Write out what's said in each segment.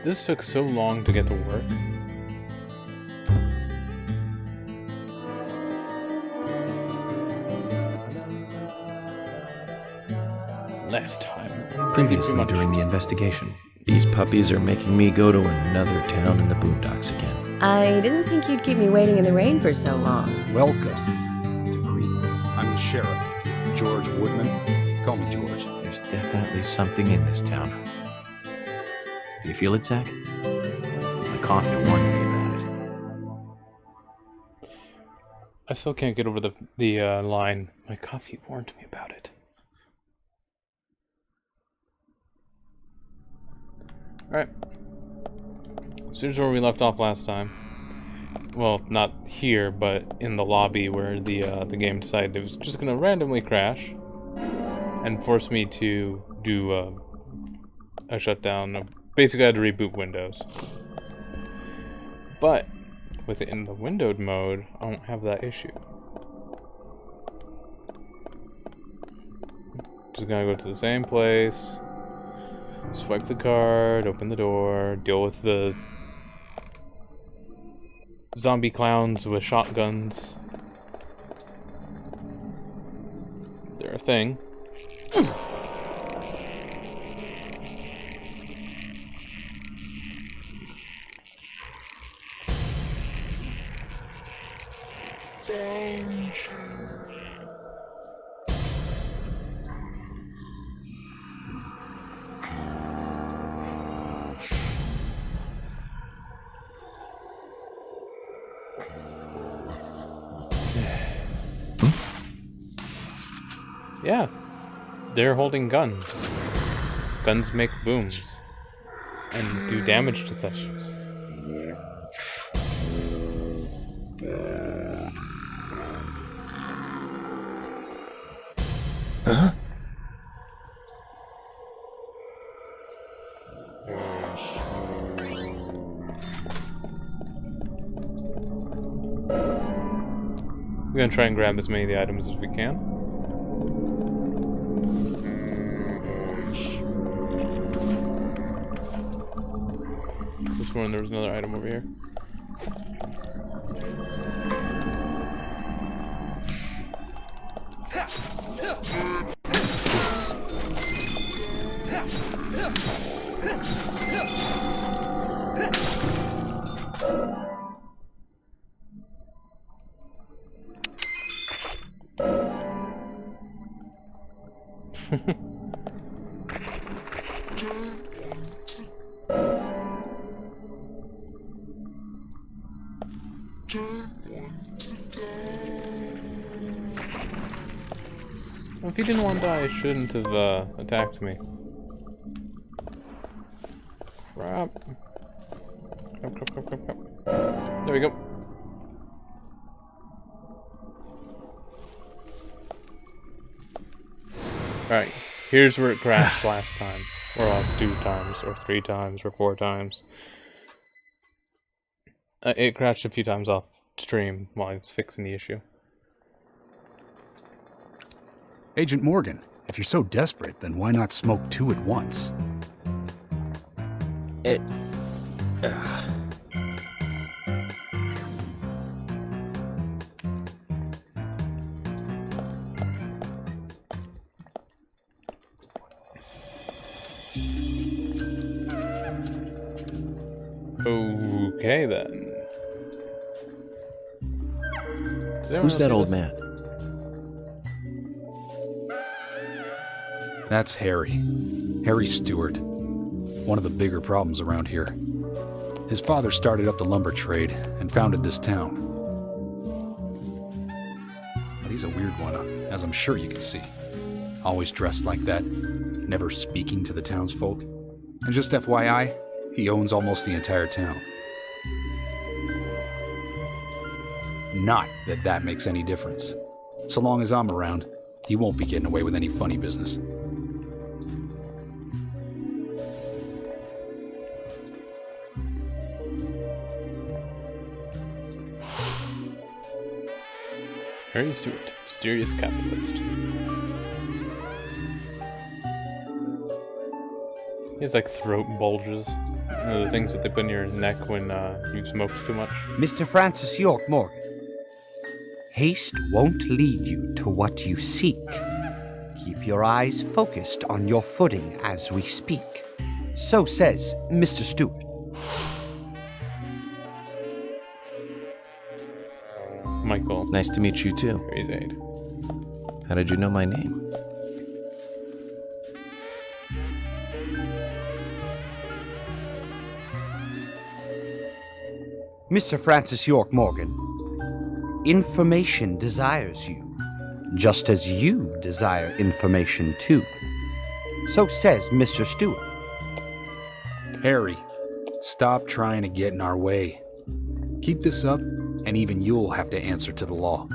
This took so long to get to work. Last time. Previously during the investigation. These puppies are making me go to another town in the boondocks again. I didn't think you'd keep me waiting in the rain for so long. Welcome to Greenwood. I'm the sheriff, George Woodman. Call me George. There's definitely something in this town. You feel it, Zach? My coffee warned me about it. I still can't get over the line. My coffee warned me about it. Alright. So here's where we left off last time. Well, not here, but in the lobby where the game decided it was just gonna randomly crash and force me to do a shutdown. Basically, I had to reboot Windows. But within the windowed mode, I won't have that issue. Just gonna go to the same place. Swipe the card, open the door, deal with the zombie clowns with shotguns. They're a thing. Yeah, they're holding guns. Guns make booms and do damage to things. Huh? We're gonna try and grab as many of the items as we can. This one, there was another item over here. Well, if he didn't want to die, he shouldn't have attacked me. Crap. Crap. There we go. Alright, here's where it crashed last time. Or lost 2 times, or 3 times, or 4 times. It crashed a few times off stream while I was fixing the issue. Agent Morgan, if you're so desperate, then why not smoke 2 at once? Okay then. Who's that old man? That's Harry. Harry Stewart. One of the bigger problems around here. His father started up the lumber trade and founded this town. But he's a weird one, as I'm sure you can see. Always dressed like that, never speaking to the townsfolk. And just FYI, he owns almost the entire town. Not that that makes any difference. So long as I'm around, he won't be getting away with any funny business. Harry Stewart, mysterious capitalist. He has like throat bulges. The things that they put in your neck when you smoked too much. Mr. Francis York Morgan, haste won't lead you to what you seek. Keep your eyes focused on your footing as we speak. So says Mr. Stewart. Michael. Nice to meet you too. Raise aid. How did you know my name? Mr. Francis York Morgan, information desires you, just as you desire information too. So says Mr. Stewart. Harry, stop trying to get in our way. Keep this up, and even you'll have to answer to the law.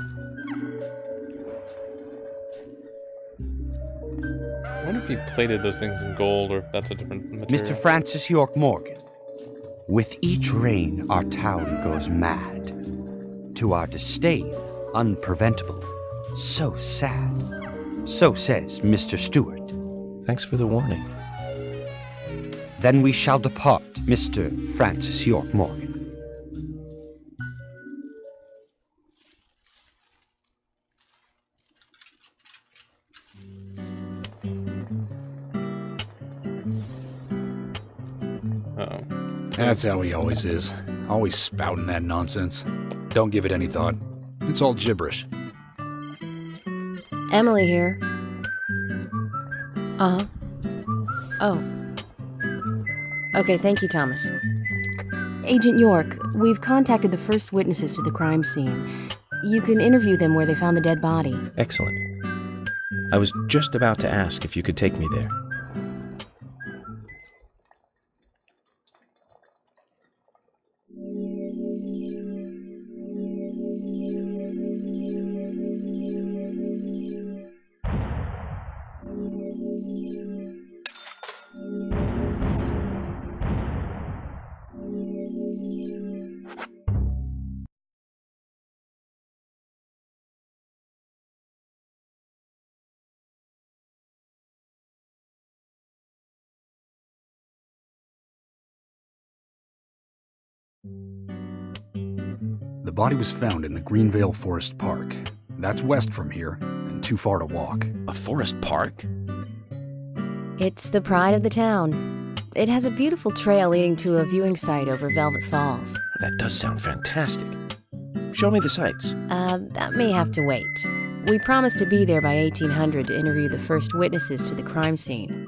I wonder if he plated those things in gold or if that's a different material. Mr. Francis York Morgan, with each rain our town goes mad. To our disdain, unpreventable. So sad. So says Mr. Stewart. Thanks for the warning. Then we shall depart, Mr. Francis York Morgan. Uh-oh. That's how he always is. Always spouting that nonsense. Don't give it any thought. It's all gibberish. Emily here. Uh-huh. Oh. Okay, thank you, Thomas. Agent York, we've contacted the first witnesses to the crime scene. You can interview them where they found the dead body. Excellent. I was just about to ask if you could take me there. The body was found in the Greenvale Forest Park. That's west from here, and too far to walk. A forest park? It's the pride of the town. It has a beautiful trail leading to a viewing site over Velvet Falls. That does sound fantastic. Show me the sights. That may have to wait. We promised to be there by 1800 to interview the first witnesses to the crime scene.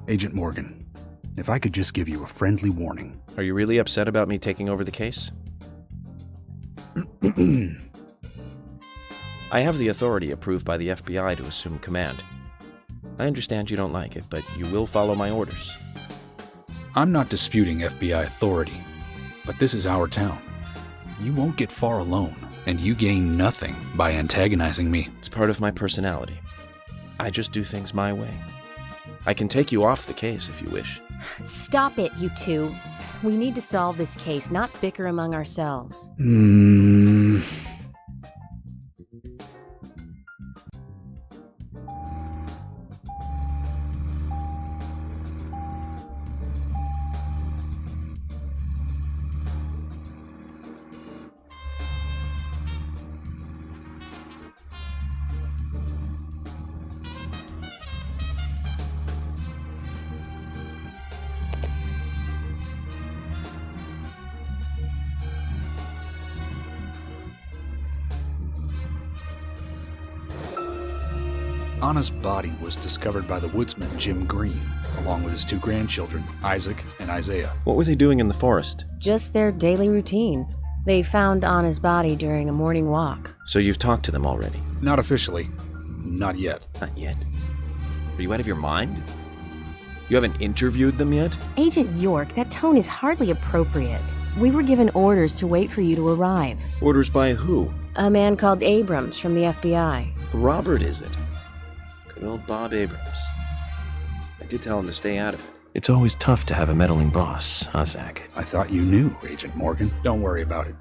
Agent Morgan, if I could just give you a friendly warning. Are you really upset about me taking over the case? I have the authority approved by the FBI to assume command. I understand you don't like it, but you will follow my orders. I'm not disputing FBI authority, but this is our town. You won't get far alone, and you gain nothing by antagonizing me. It's part of my personality. I just do things my way. I can take you off the case if you wish. Stop it, you two. We need to solve this case, not bicker among ourselves. Anna's body was discovered by the woodsman Jim Green, along with his two grandchildren, Isaac and Isaiah. What were they doing in the forest? Just their daily routine. They found Anna's body during a morning walk. So you've talked to them already? Not officially. Not yet. Not yet. Are you out of your mind? You haven't interviewed them yet? Agent York, that tone is hardly appropriate. We were given orders to wait for you to arrive. Orders by who? A man called Abrams from the FBI. Robert, is it? Good old Bob Abrams. I did tell him to stay out of it. It's always tough to have a meddling boss, huh, Zach? I thought you knew, Agent Morgan. Don't worry about it.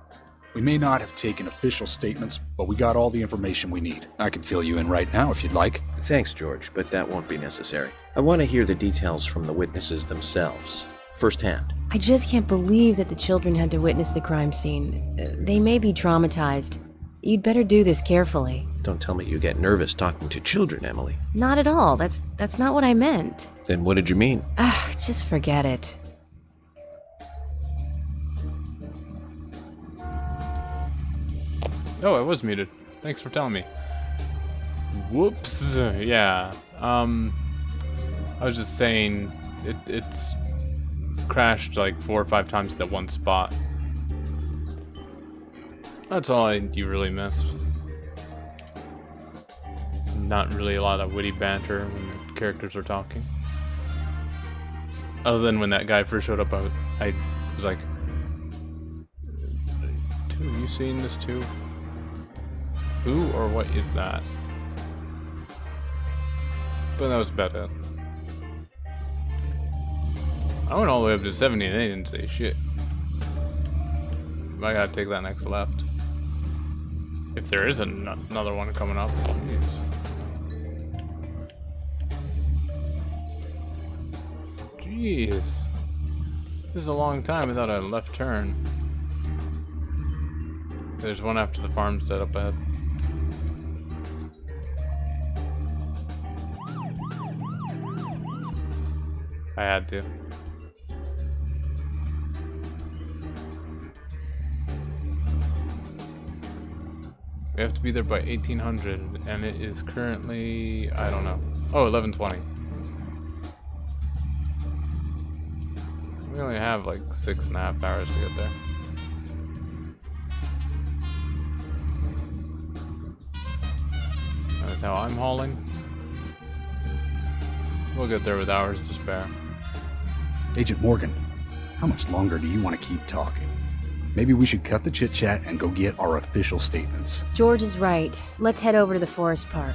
We may not have taken official statements, but we got all the information we need. I can fill you in right now if you'd like. Thanks, George, but that won't be necessary. I want to hear the details from the witnesses themselves, firsthand. I just can't believe that the children had to witness the crime scene. They may be traumatized. You'd better do this carefully. Don't tell me you get nervous talking to children, Emily. Not at all. That's not what I meant. Then what did you mean? Just forget it. Oh, I was muted. Thanks for telling me. Whoops. Yeah. I was just saying it's crashed like 4 or 5 times at that one spot. That's all you really missed. Not really a lot of witty banter when the characters are talking. Other than when that guy first showed up, I was like, "Dude, you seen this too? Who or what is that?" But that was about it. I went all the way up to 70 and they didn't say shit. I gotta take that next left. If there is another one coming up. Jeez. Jeez. This is a long time without a left turn. There's one after the farmstead up ahead. I had to. We have to be there by 1800, and it is currently, I don't know. Oh, 11:20. We only have like 6.5 hours to get there. That's how I'm hauling. We'll get there with hours to spare. Agent Morgan, how much longer do you want to keep talking? Maybe we should cut the chit-chat and go get our official statements. George is right. Let's head over to the forest park.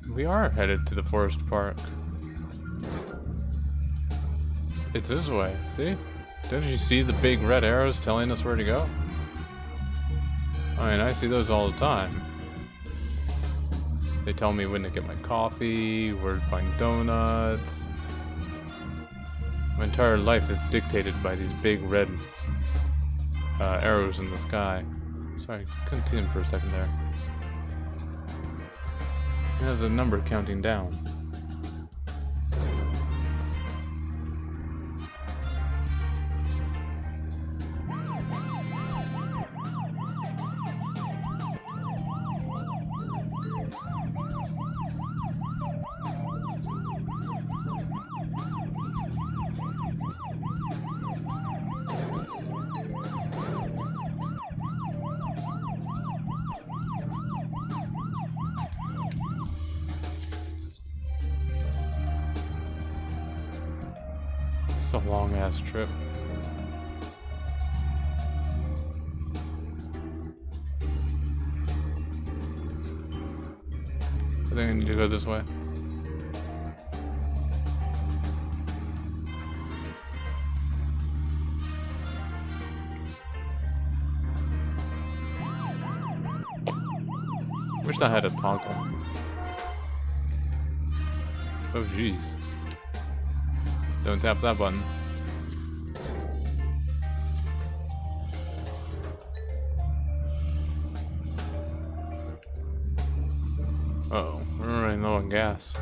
We are headed to the forest park. It's this way, see? Don't you see the big red arrows telling us where to go? I mean, I see those all the time. They tell me when to get my coffee, where to find donuts. My entire life is dictated by these big red arrows in the sky. Sorry, couldn't see them for a second there. It has a number counting down. It's a long ass trip. I think I need to go this way. Wish I had a toggle. Oh jeez. Don't tap that button. Uh-oh, we're running low on gas.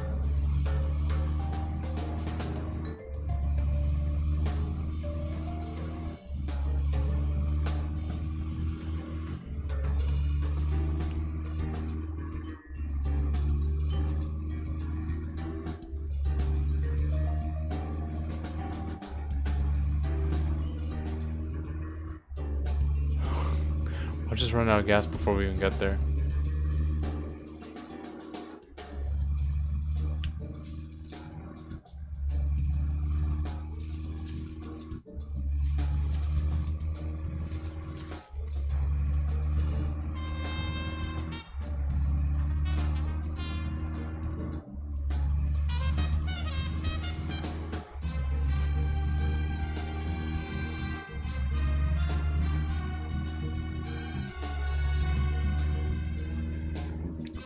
I'll just run out of gas before we even get there.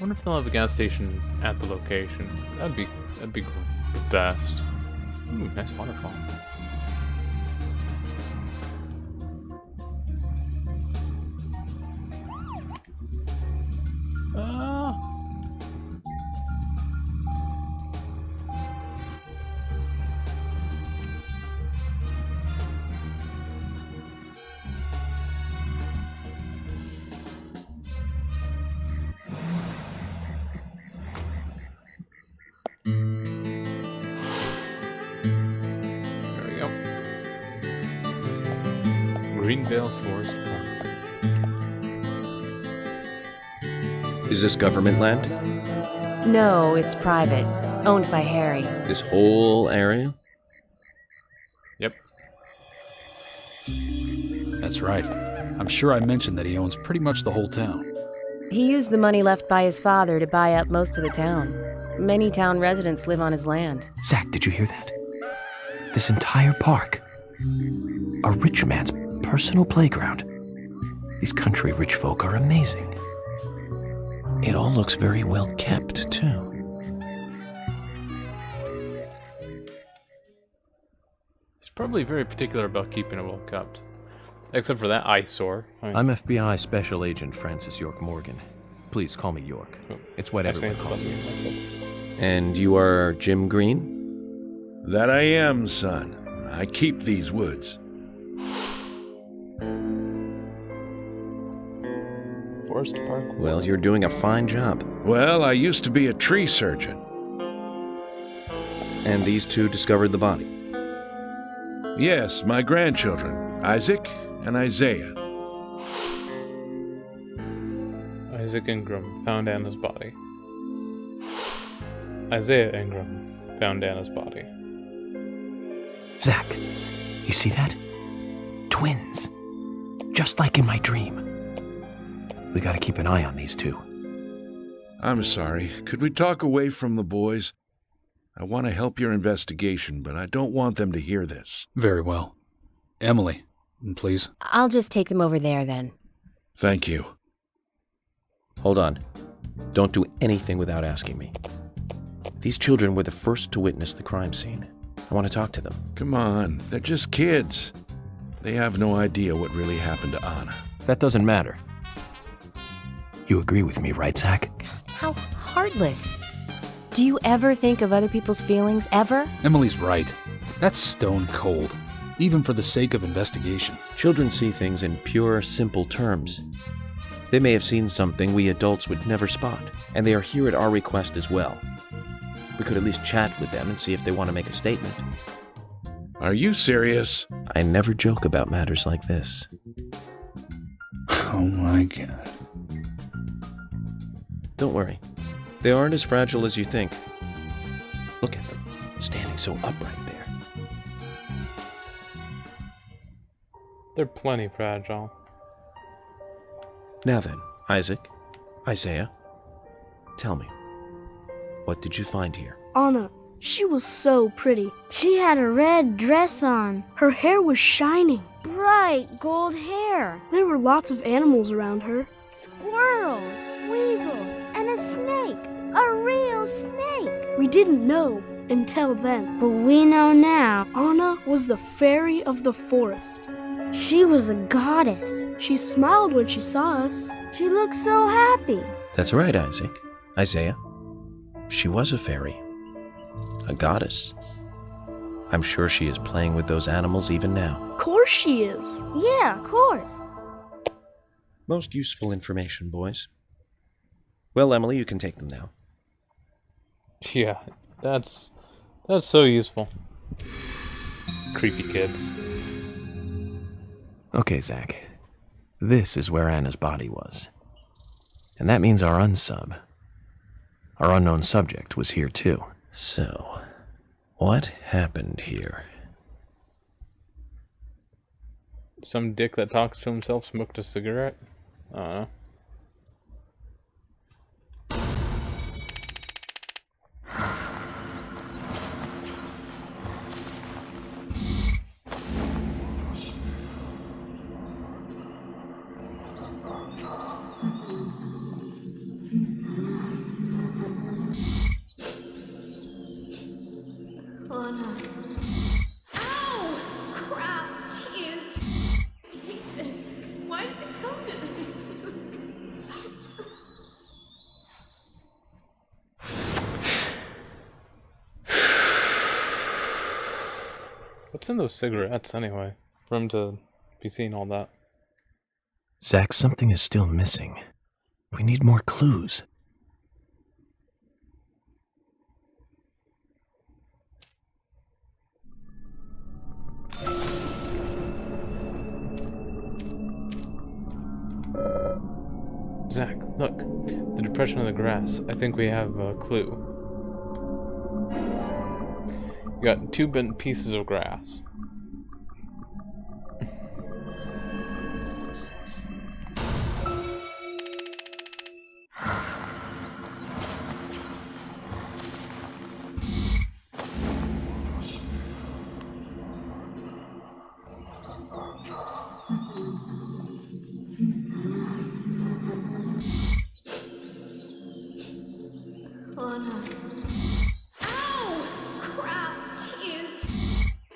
wonder if they'll have a gas station at the location. That'd be the best. Ooh, nice waterfall. There we go. Greenvale Forest Park. Is this government land? No, it's private. Owned by Harry. This whole area? Yep. That's right. I'm sure I mentioned that he owns pretty much the whole town. He used the money left by his father to buy up most of the town. Many town residents live on his land. Zach, did you hear that? This entire park. A rich man's personal playground. These country rich folk are amazing. It all looks very well kept, too. He's probably very particular about keeping it well kept. Except for that eyesore. I'm FBI Special Agent Francis York Morgan. Please call me York. It's what everyone calls me. And you are Jim Green? That I am, son. I keep these woods. Forest Park. Well, you're doing a fine job. Well, I used to be a tree surgeon. And these two discovered the body? Yes, my grandchildren, Isaac and Isaiah. Isaac Ingram found Anna's body. Isaiah Ingram found Anna's body. Zach, you see that? Twins. Just like in my dream. We gotta keep an eye on these two. I'm sorry. Could we talk away from the boys? I want to help your investigation, but I don't want them to hear this. Very well. Emily, please. I'll just take them over there then. Thank you. Hold on. Don't do anything without asking me. These children were the first to witness the crime scene. I want to talk to them. Come on, they're just kids. They have no idea what really happened to Anna. That doesn't matter. You agree with me, right, Zach? How heartless. Do you ever think of other people's feelings, ever? Emily's right. That's stone cold, even for the sake of investigation. Children see things in pure, simple terms. They may have seen something we adults would never spot, and they are here at our request as well. We could at least chat with them and see if they want to make a statement. Are you serious? I never joke about matters like this. Oh my God. Don't worry. They aren't as fragile as you think. Look at them, standing so upright there. They're plenty fragile. Now then, Isaac, Isaiah, tell me, what did you find here? Anna, she was so pretty. She had a red dress on. Her hair was shining. Bright gold hair. There were lots of animals around her. Squirrels, weasels, and a snake. A real snake. We didn't know until then. But we know now. Anna was the fairy of the forest. She was a goddess. She smiled when she saw us. She looked so happy. That's right, Isaac. Isaiah. She was a fairy. A goddess. I'm sure she is playing with those animals even now. Of course she is. Yeah, of course. Most useful information, boys. Well, Emily, you can take them now. Yeah, that's so useful. Creepy kids. Okay, Zach. This is where Anna's body was. And that means our unsub, our unknown subject, was here too. So, what happened here? Some dick that talks to himself smoked a cigarette? I don't know. What's in those cigarettes, anyway? For him to be seeing all that. Zach, something is still missing. We need more clues. Zach, look. The depression of the grass. I think we have a clue. You got 2 bent pieces of grass. Lana. Ow! Crap! Jeez!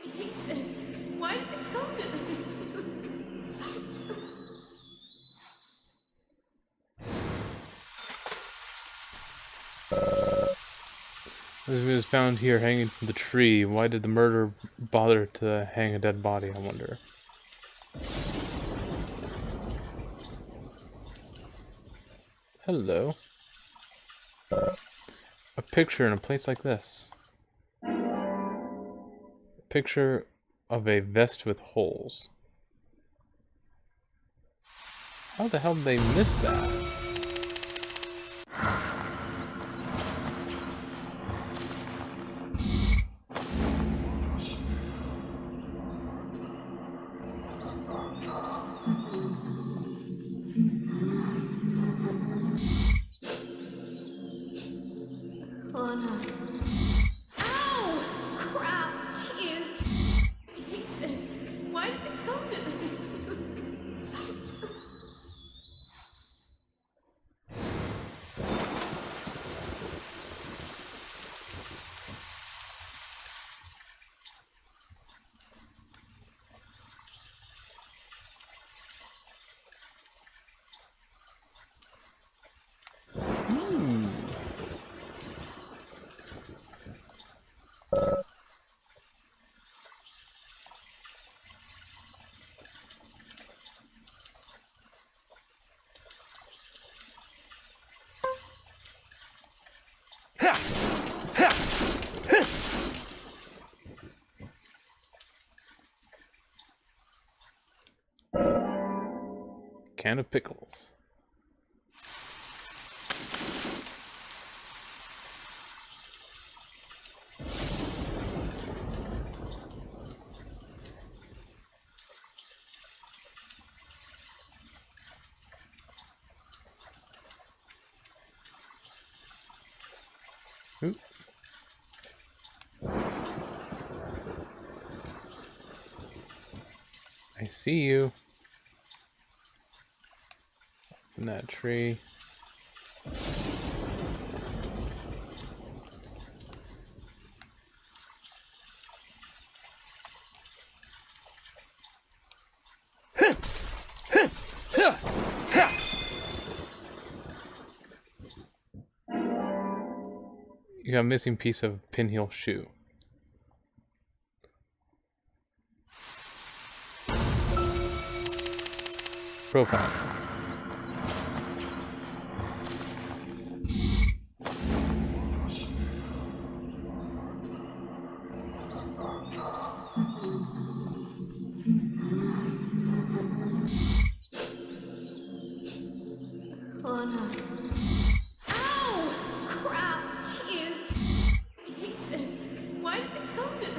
I hate this. Why did it come to this? This was found here hanging from the tree. Why did the murderer bother to hang a dead body, I wonder? Hello. A picture in a place like this. A picture of a vest with holes. How the hell did they miss that? Lana. Ow! Crap! Jeez! I hate this. Why did it come to this? Can of pickles. Oop. I see you. In that tree. You got a missing piece of pinheel shoe. Profile. Lana. Ow! Crap! Jeez! I hate this. Why did it come to this?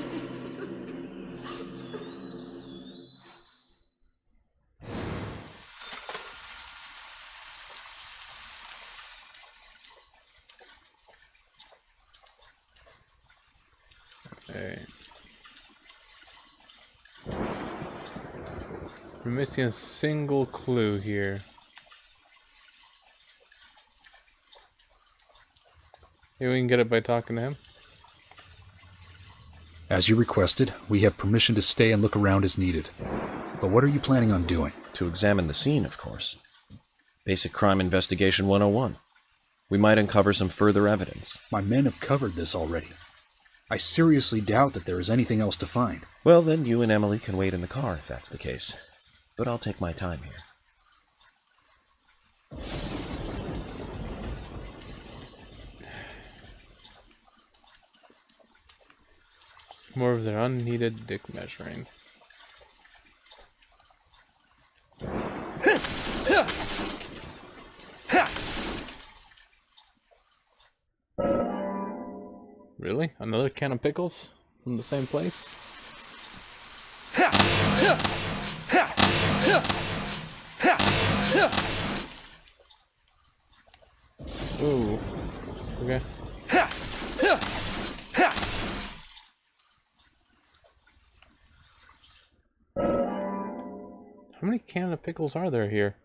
Okay. We're missing a single clue here. Maybe we can get it by talking to him. As you requested, we have permission to stay and look around as needed. But what are you planning on doing? To examine the scene, of course. Basic Crime Investigation 101. We might uncover some further evidence. My men have covered this already. I seriously doubt that there is anything else to find. Well, then you and Emily can wait in the car if that's the case. But I'll take my time here. More of their unneeded dick measuring. Really? Another can of pickles? From the same place? Ooh. Okay. How many can of pickles are there here?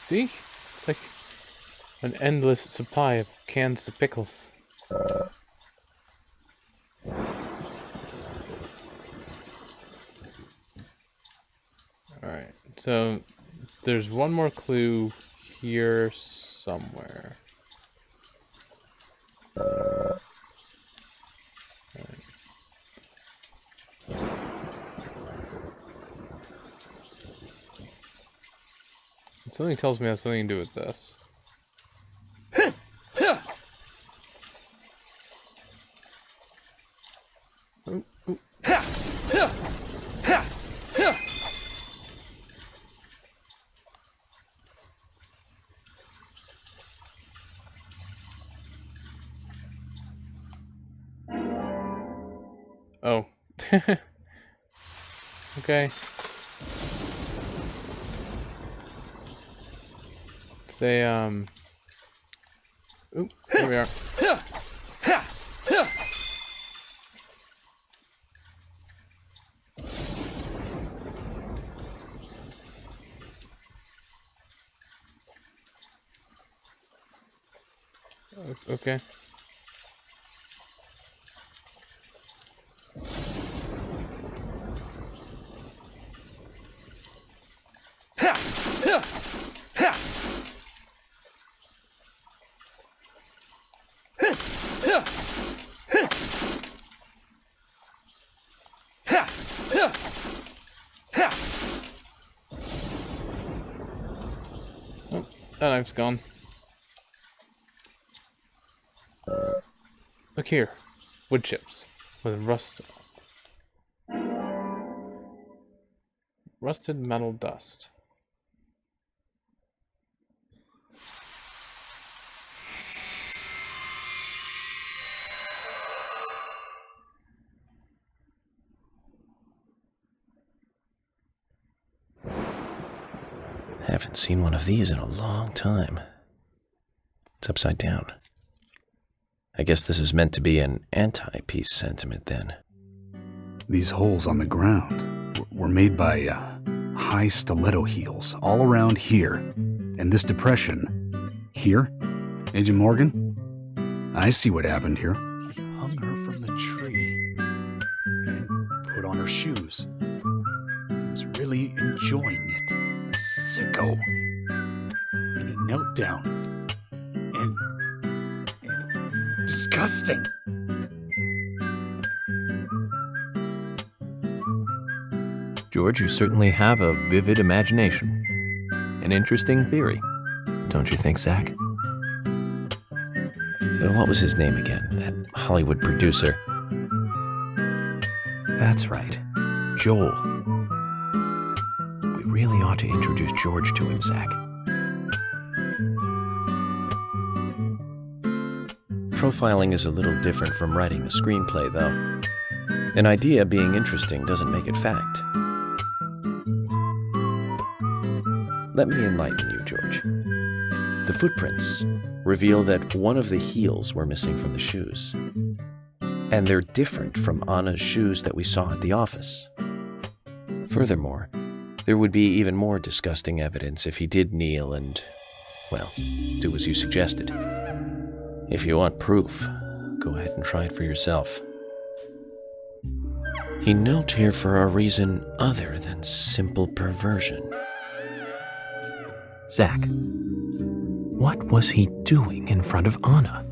See? It's like an endless supply of cans of pickles. Alright, so there's one more clue here somewhere. Something tells me it has something to do with this. Ooh, ooh. Oh. Okay. Say, Oop, here we are. Okay. Oh, that knife's gone. Look here. Wood chips with rusted metal dust. Haven't seen one of these in a long time. It's upside down. I guess this is meant to be an anti-peace sentiment then. These holes on the ground were made by high stiletto heels all around here. And this depression here, Agent Morgan, I see what happened here. He hung her from the tree and put on her shoes. He was really enjoying it. A sicko. And he knelt down and disgusting. George, you certainly have a vivid imagination. An interesting theory. Don't you think, Zach? What was his name again? That Hollywood producer. That's right. Joel. We really ought to introduce George to him, Zach. Profiling is a little different from writing a screenplay, though. An idea being interesting doesn't make it fact. Let me enlighten you, George. The footprints reveal that one of the heels were missing from the shoes. And they're different from Anna's shoes that we saw at the office. Furthermore, there would be even more disgusting evidence if he did kneel and, well, do as you suggested. If you want proof, go ahead and try it for yourself. He knelt here for a reason other than simple perversion. Zach, what was he doing in front of Anna?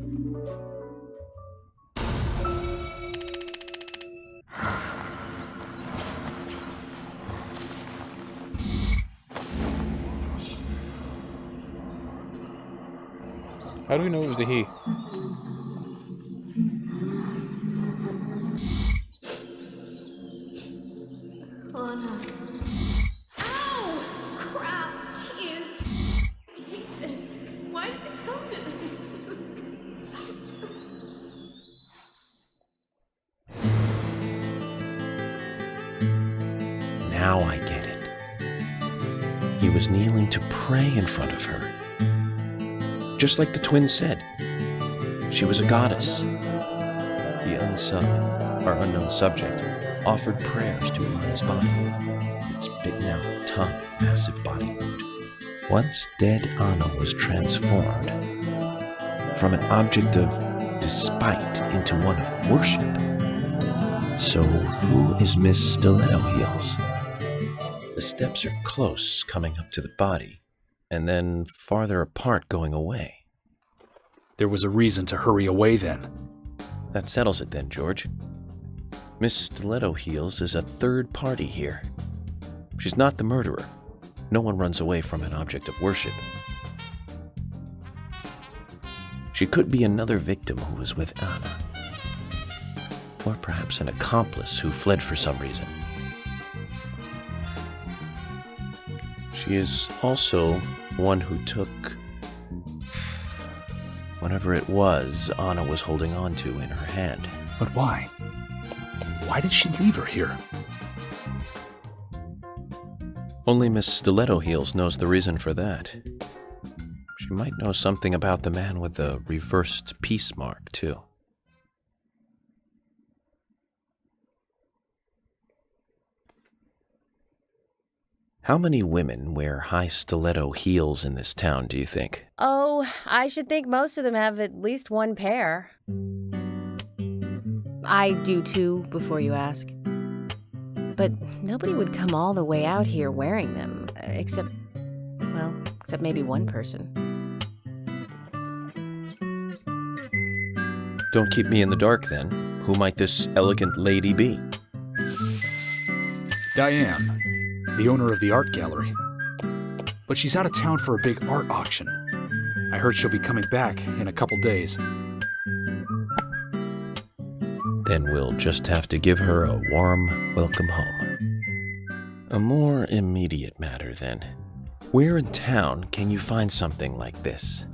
How do we know it was a he? Anna. Ow! Crap! Jeez! I hate this. Why did it come to this? Now I get it. He was kneeling to pray in front of her. Just like the twins said, she was a goddess. The unknown subject, offered prayers to Anna's body. Its bitten out tongue, massive body wound. Once dead, Anna was transformed from an object of despite into one of worship. So who is Miss Stiletto Heels? The steps are close coming up to the body, and then farther apart going away. There was a reason to hurry away then. That settles it then, George. Miss Stiletto Heels is a third party here. She's not the murderer. No one runs away from an object of worship. She could be another victim who was with Anna. Or perhaps an accomplice who fled for some reason. She is also one who took whatever it was Anna was holding on to in her hand. But why? Why did she leave her here? Only Miss Stiletto Heels knows the reason for that. She might know something about the man with the reversed peace mark, too. How many women wear high stiletto heels in this town, do you think? Oh, I should think most of them have at least one pair. I do too, before you ask. But nobody would come all the way out here wearing them, except maybe one person. Don't keep me in the dark, then. Who might this elegant lady be? Diane, the owner of the art gallery. But she's out of town for a big art auction. I heard she'll be coming back in a couple days. Then we'll just have to give her a warm welcome home. A more immediate matter, then. Where in town can you find something like this?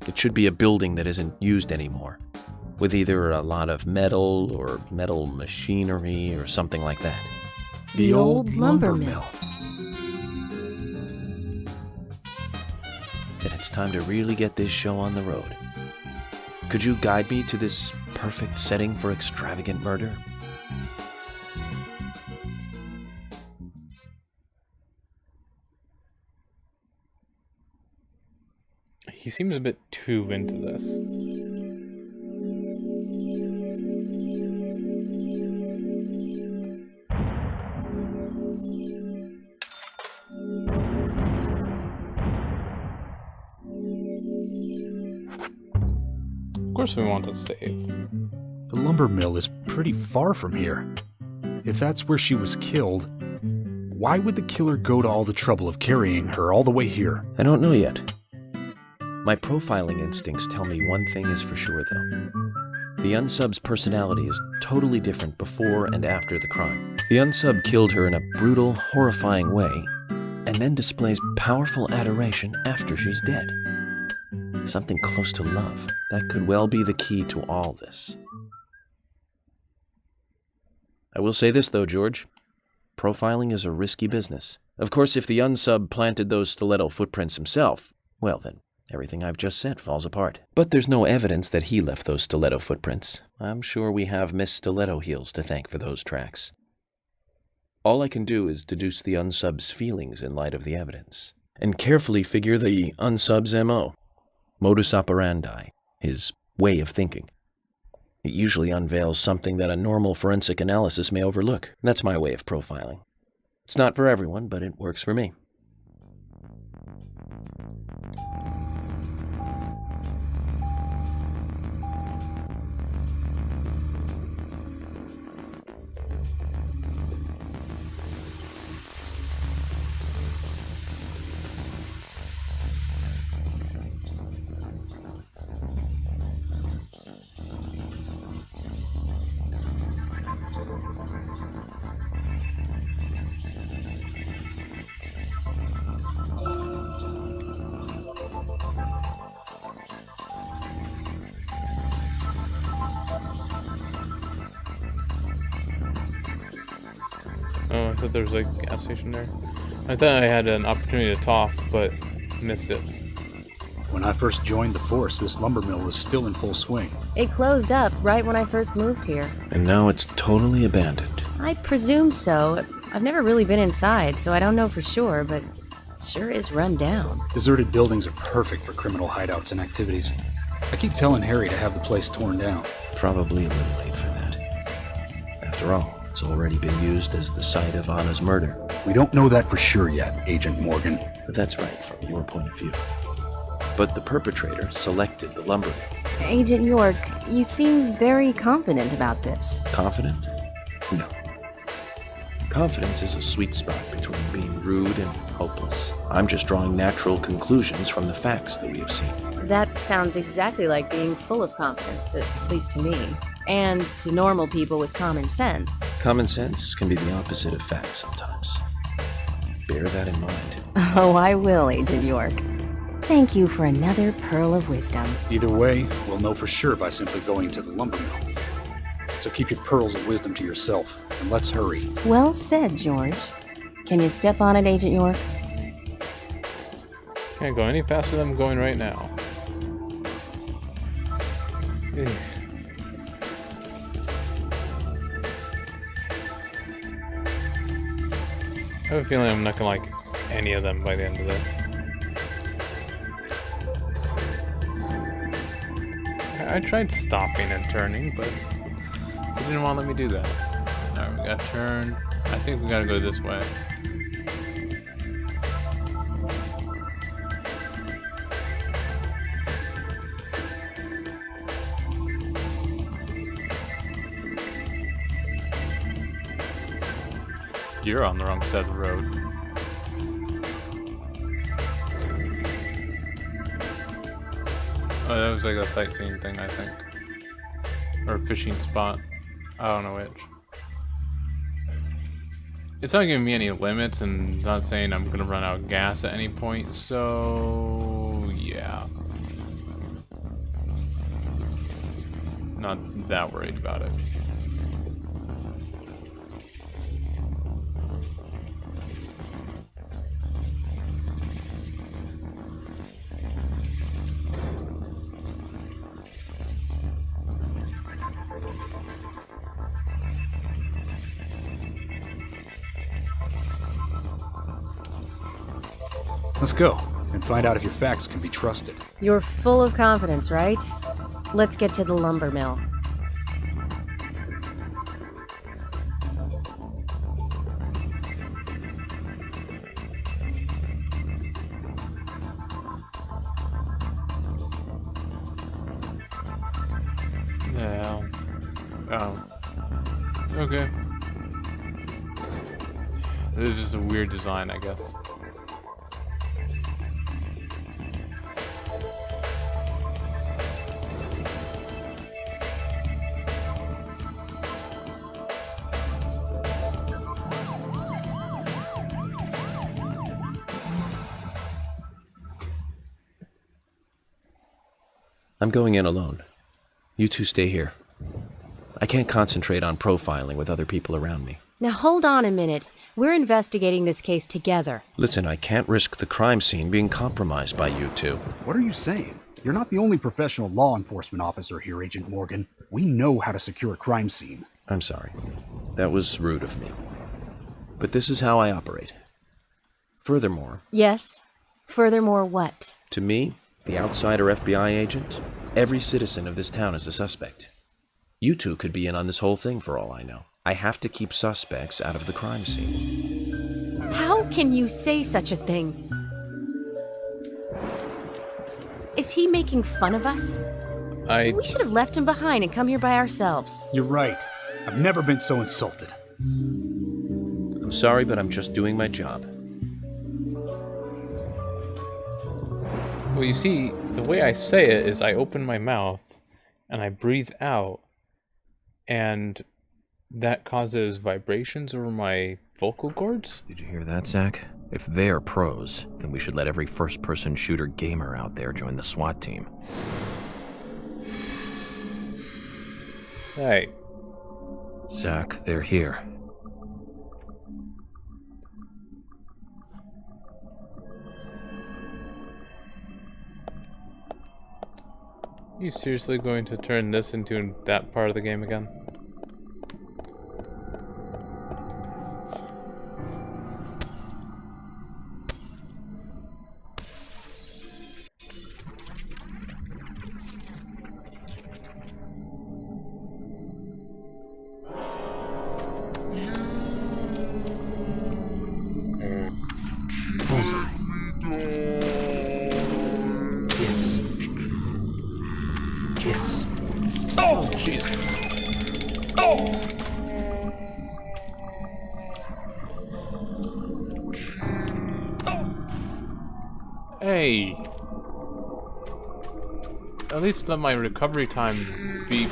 It should be a building that isn't used anymore, with either a lot of metal or metal machinery or something like that. The old lumber mill. Then it's time to really get this show on the road. Could you guide me to this perfect setting for extravagant murder? He seems a bit too into this. Of course we want to save. The lumber mill is pretty far from here. If that's where she was killed, why would the killer go to all the trouble of carrying her all the way here? I don't know yet. My profiling instincts tell me one thing is for sure, though. The unsub's personality is totally different before and after the crime. The unsub killed her in a brutal, horrifying way, and then displays powerful adoration after she's dead. Something close to love. That could well be the key to all this. I will say this, though, George. Profiling is a risky business. Of course, if the unsub planted those stiletto footprints himself, well then, everything I've just said falls apart. But there's no evidence that he left those stiletto footprints. I'm sure we have Miss Stiletto Heels to thank for those tracks. All I can do is deduce the unsub's feelings in light of the evidence, and carefully figure the unsub's MO, modus operandi, his way of thinking. It usually unveils something that a normal forensic analysis may overlook. That's my way of profiling. It's not for everyone, but it works for me. Oh, I thought there was a gas station there. I thought I had an opportunity to talk, but missed it. When I first joined the force, this lumber mill was still in full swing. It closed up right when I first moved here. And now it's totally abandoned. I presume so. I've never really been inside, so I don't know for sure, but it sure is run down. Deserted buildings are perfect for criminal hideouts and activities. I keep telling Harry to have the place torn down. Probably a little late for that. After all, it's already been used as the site of Anna's murder. We don't know that for sure yet, Agent Morgan. But that's right from your point of view. But the perpetrator selected the lumber mill. Agent York, you seem very confident about this. Confident? No. Confidence is a sweet spot between being rude and hopeless. I'm just drawing natural conclusions from the facts that we have seen. That sounds exactly like being full of confidence, at least to me. And to normal people with common sense. Common sense can be the opposite of facts sometimes. Bear that in mind. Oh, I will, Agent York. Thank you for another pearl of wisdom. Either way, we'll know for sure by simply going to the lumber mill. So keep your pearls of wisdom to yourself, and let's hurry. Well said, George. Can you step on it, Agent York? Can't go any faster than I'm going right now. Ugh. I have a feeling I'm not gonna like any of them by the end of this. I tried stopping and turning, but it didn't want to let me do that. Alright, we gotta turn. I think we gotta go this way. You're on the wrong side of the road. Oh, that was like a sightseeing thing, I think. Or a fishing spot. I don't know which. It's not giving me any limits and not saying I'm gonna run out of gas at any point, so yeah. Not that worried about it. Let's go, and find out if your facts can be trusted. You're full of confidence, right? Let's get to the lumber mill. Yeah. Oh. Okay. This is just a weird design, I guess. I'm going in alone. You two stay here. I can't concentrate on profiling with other people around me. Now hold on a minute. We're investigating this case together. Listen, I can't risk the crime scene being compromised by you two. What are you saying? You're not the only professional law enforcement officer here, Agent Morgan. We know how to secure a crime scene. I'm sorry. That was rude of me. But this is how I operate. Furthermore... Yes? Furthermore what? To me, the outsider FBI agent, every citizen of this town is a suspect. You two could be in on this whole thing for all I know. I have to keep suspects out of the crime scene. How can you say such a thing? Is he making fun of us? We should have left him behind and come here by ourselves. You're right. I've never been so insulted. I'm sorry, but I'm just doing my job. Well, you see, the way I say it is I open my mouth and I breathe out, and that causes vibrations over my vocal cords. Did you hear that, Zach? If they're pros, then we should let every first-person shooter gamer out there join the SWAT team. Hey. Zach, they're here. Are you seriously going to turn this into that part of the game again? Bullseye. Kiss. Oh, jeez. Oh! Hey! At least let my recovery time be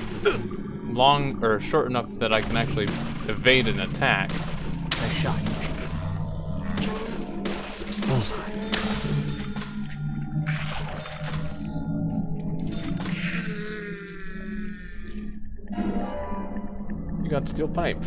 long or short enough that I can actually evade an attack. Nice shot. Bullseye. You got steel pipe.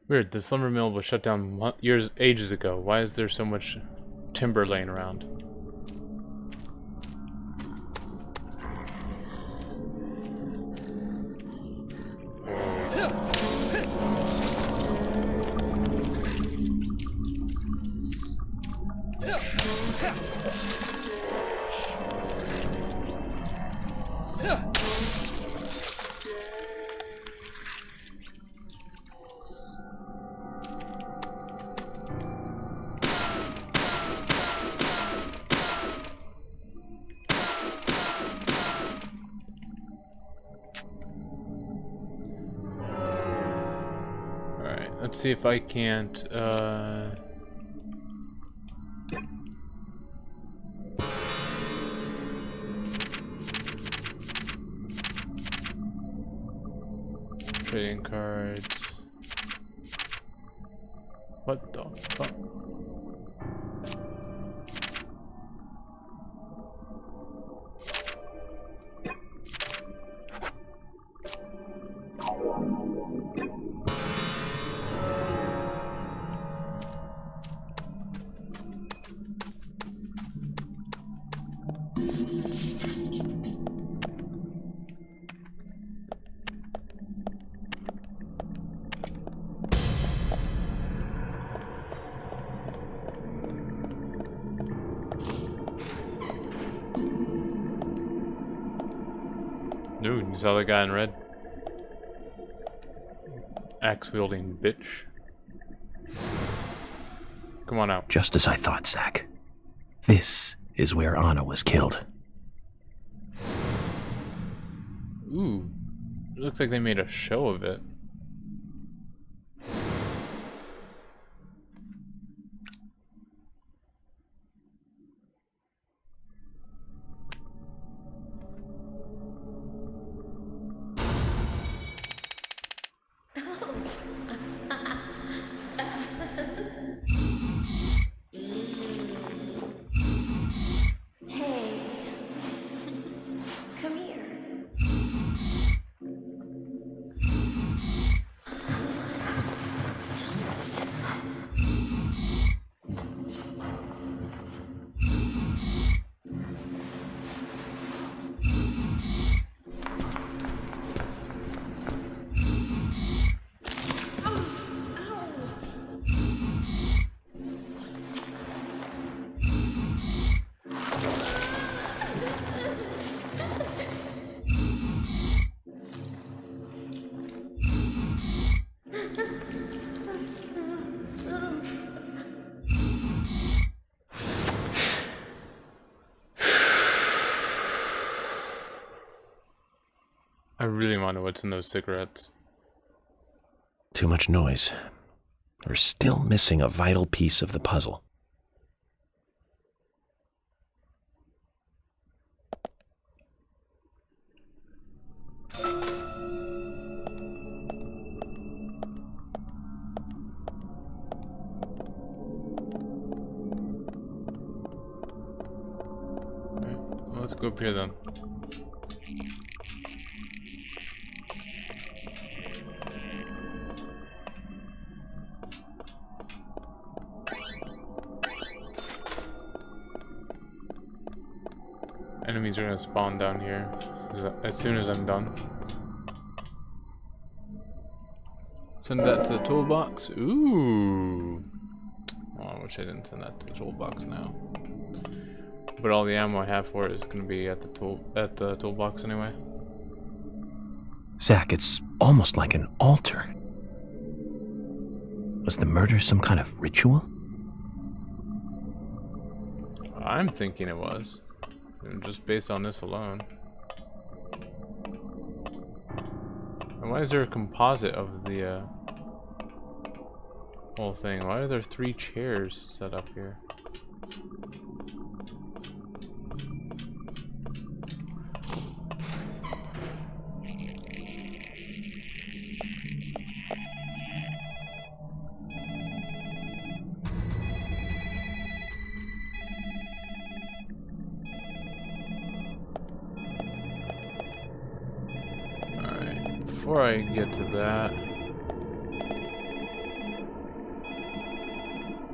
Weird, this lumber mill was shut down ages ago. Why is there so much timber laying around? Let's see if I can't, trading cards. What the fuck? Dude, you saw that guy in red? Axe-wielding bitch. Come on out. Just as I thought, Zach. This is where Anna was killed. Ooh. It looks like they made a show of it. I really want to know what's in those cigarettes. Too much noise. We're still missing a vital piece of the puzzle. Let's go up here then. Enemies are gonna spawn down here as soon as I'm done. Send that to the toolbox. Ooh. Oh, I wish I didn't send that to the toolbox now. But all the ammo I have for it is going to be at the toolbox anyway. Zach, it's almost like an altar. Was the murder some kind of ritual? I'm thinking it was. Just based on this alone. And why is there a composite of the whole thing? Why are there 3 chairs set up here? Before I get to that,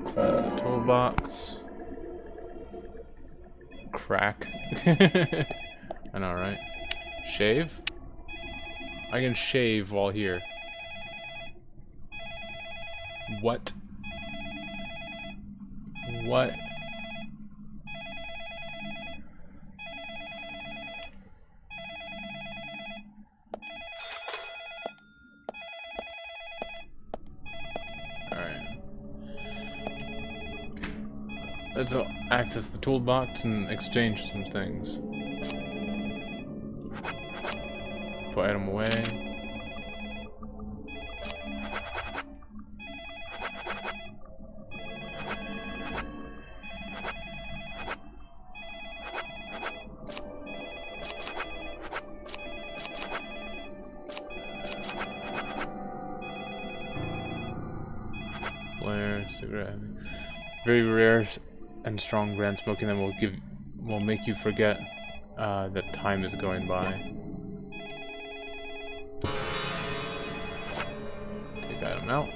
so that's a toolbox. Crack. I know, right? Shave? I can shave while here. What? What? Let's access the toolbox and exchange some things. Put item away. Flare, cigarette. Very rare and strong brand smoking them will make you forget that time is going by. Take item out.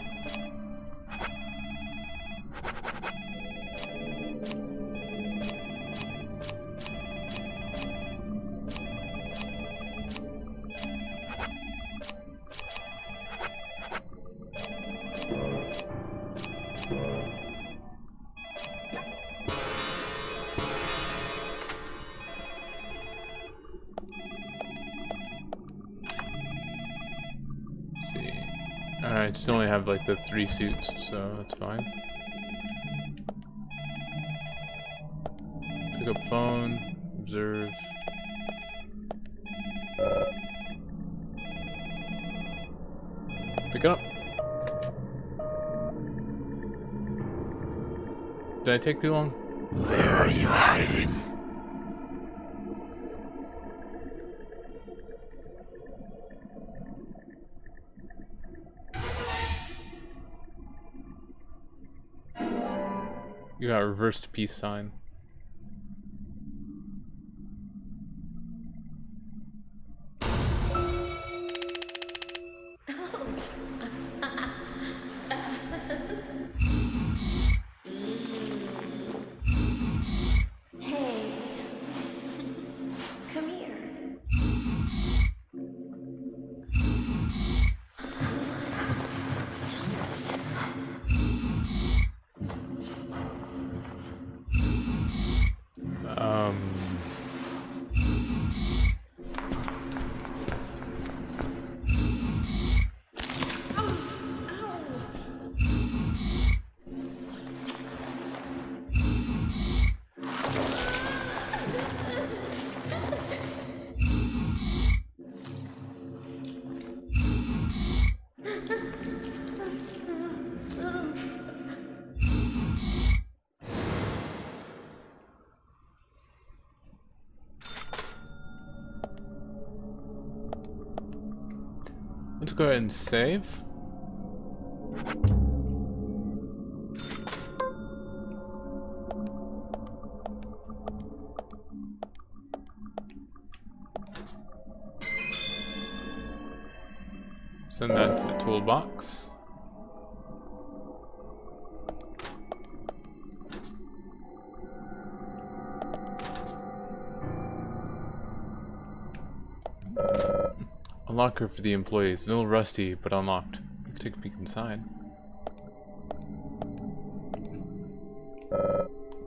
Alright, still only have like the 3 suits, so that's fine. Pick up phone, observe. Pick it up. Did I take too long? Where are you hiding? You got a reversed peace sign. Hey. Come here. Don't. Let's go ahead and save. Send that to the toolbox. A locker for the employees. A little rusty, but unlocked. We can take a peek inside.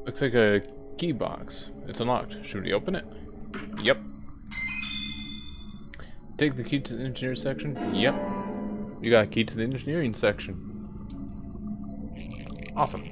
Looks like a key box. It's unlocked. Should we open it? Yep. Take the key to the engineer section? Yep. You got a key to the engineering section. Awesome.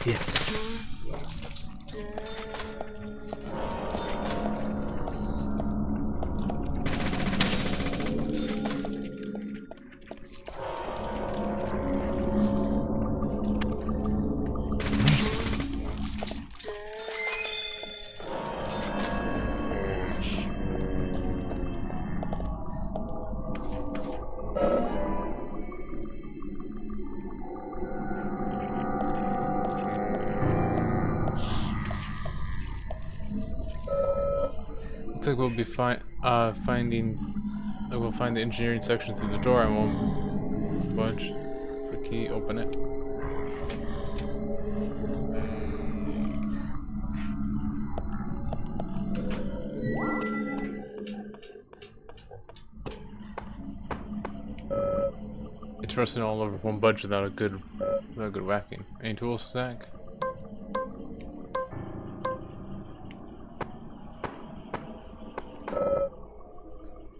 Yes. Looks like we'll be we'll find the engineering section through the door. I won't budge. For key, open it. It's rusting all over. Won't budge without a good whacking. Any tools, Zach?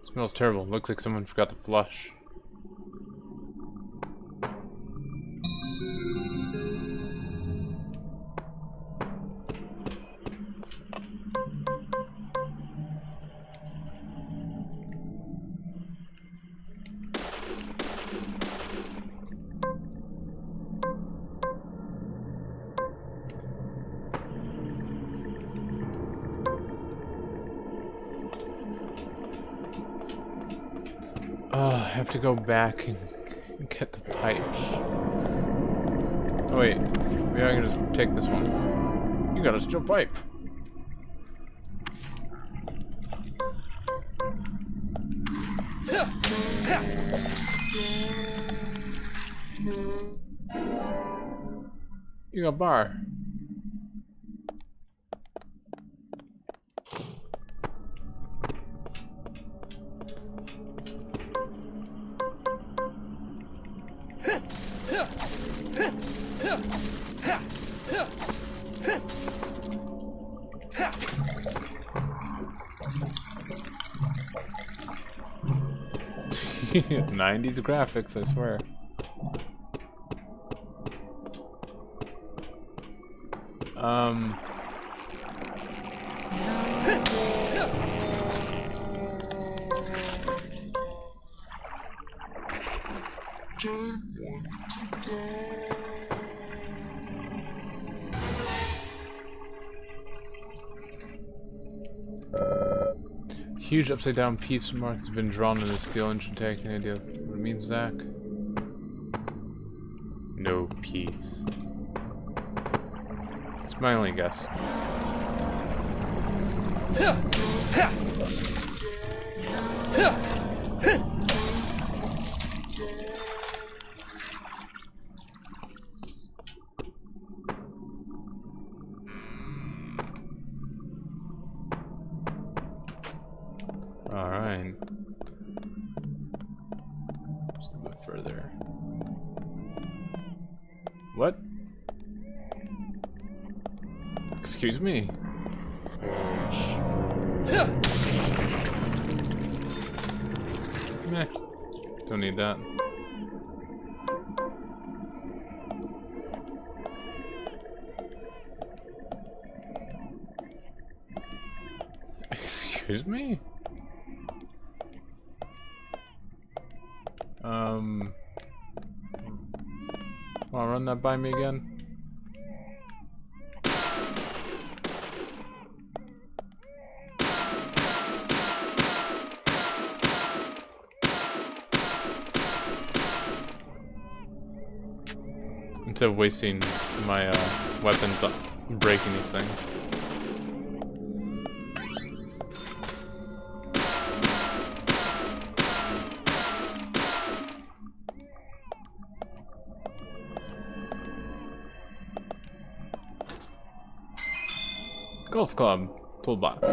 Smells terrible. Looks like someone forgot to flush. I have to go back and get the pipe. Oh wait, maybe I can just take this one. You got a steel pipe. You got a bar. '90s graphics, I swear. Huge upside down piece mark has been drawn in the steel engine tank. Any idea what it means, Zach? No peace. It's my only guess. Alright. Just a bit further. What? Excuse me? Meh. Don't need that. Excuse me? Wanna run that by me again? Instead of wasting my weapons on breaking these things. Golf club toolbox.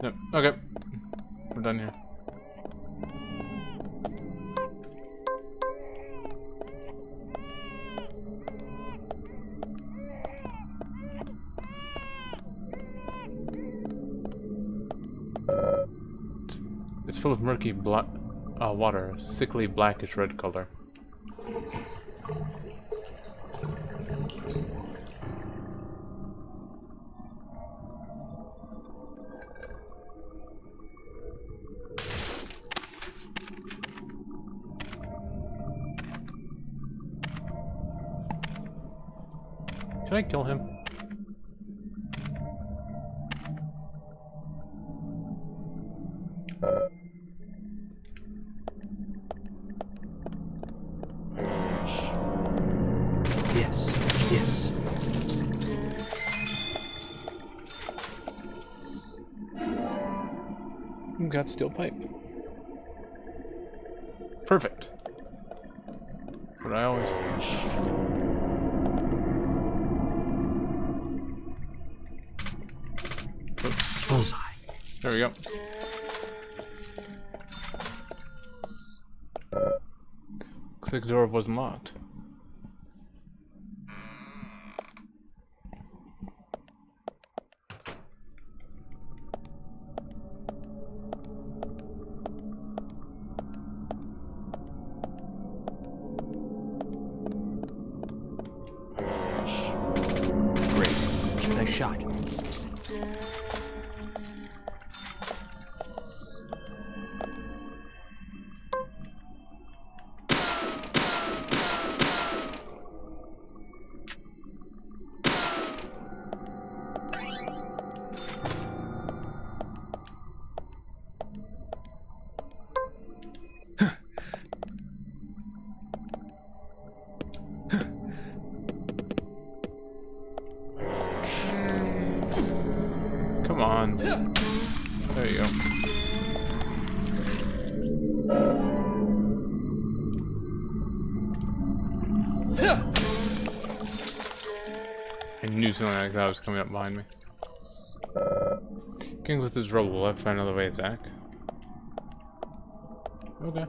Yep, okay. We're done here. It's full of murky water, sickly blackish red color. Can I kill him? Yes, yes. Got steel pipe. Perfect. What I always Bullseye. There we go. Looks like the door wasn't locked. Great. Nice shot. Come on. There you go. I knew something like that was coming up behind me. Getting with this rubble, will I find another way, Zach? Okay.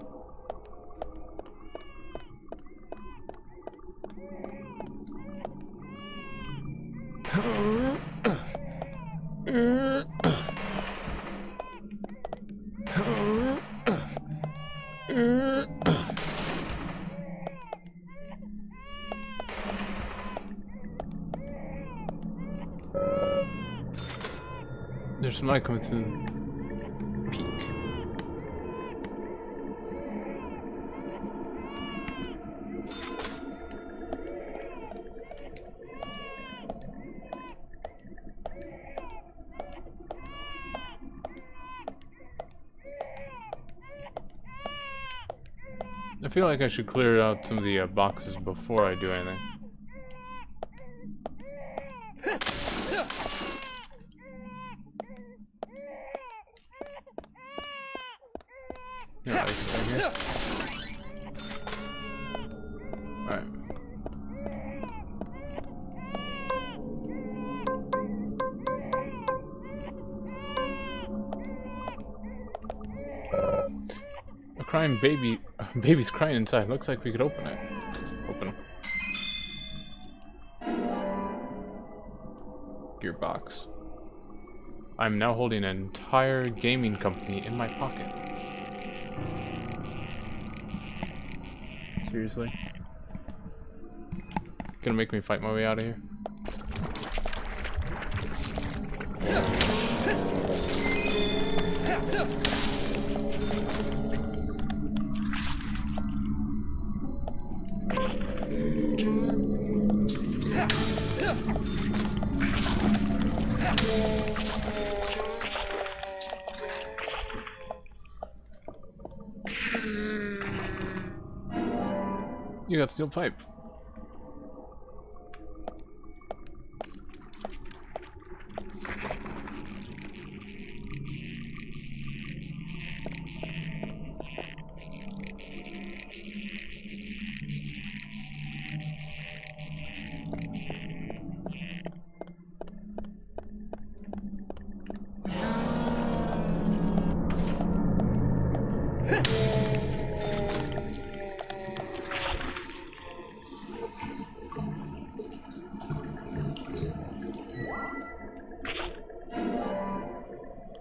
There's some light coming through the peak. I feel like I should clear out some of the boxes before I do anything. Yeah, like right here. Alright. A crying baby. A baby's crying inside. Looks like we could open it. Open them. Gearbox. I'm now holding an entire gaming company in my pocket. Seriously? Gonna make me fight my way out of here? You got steel pipe.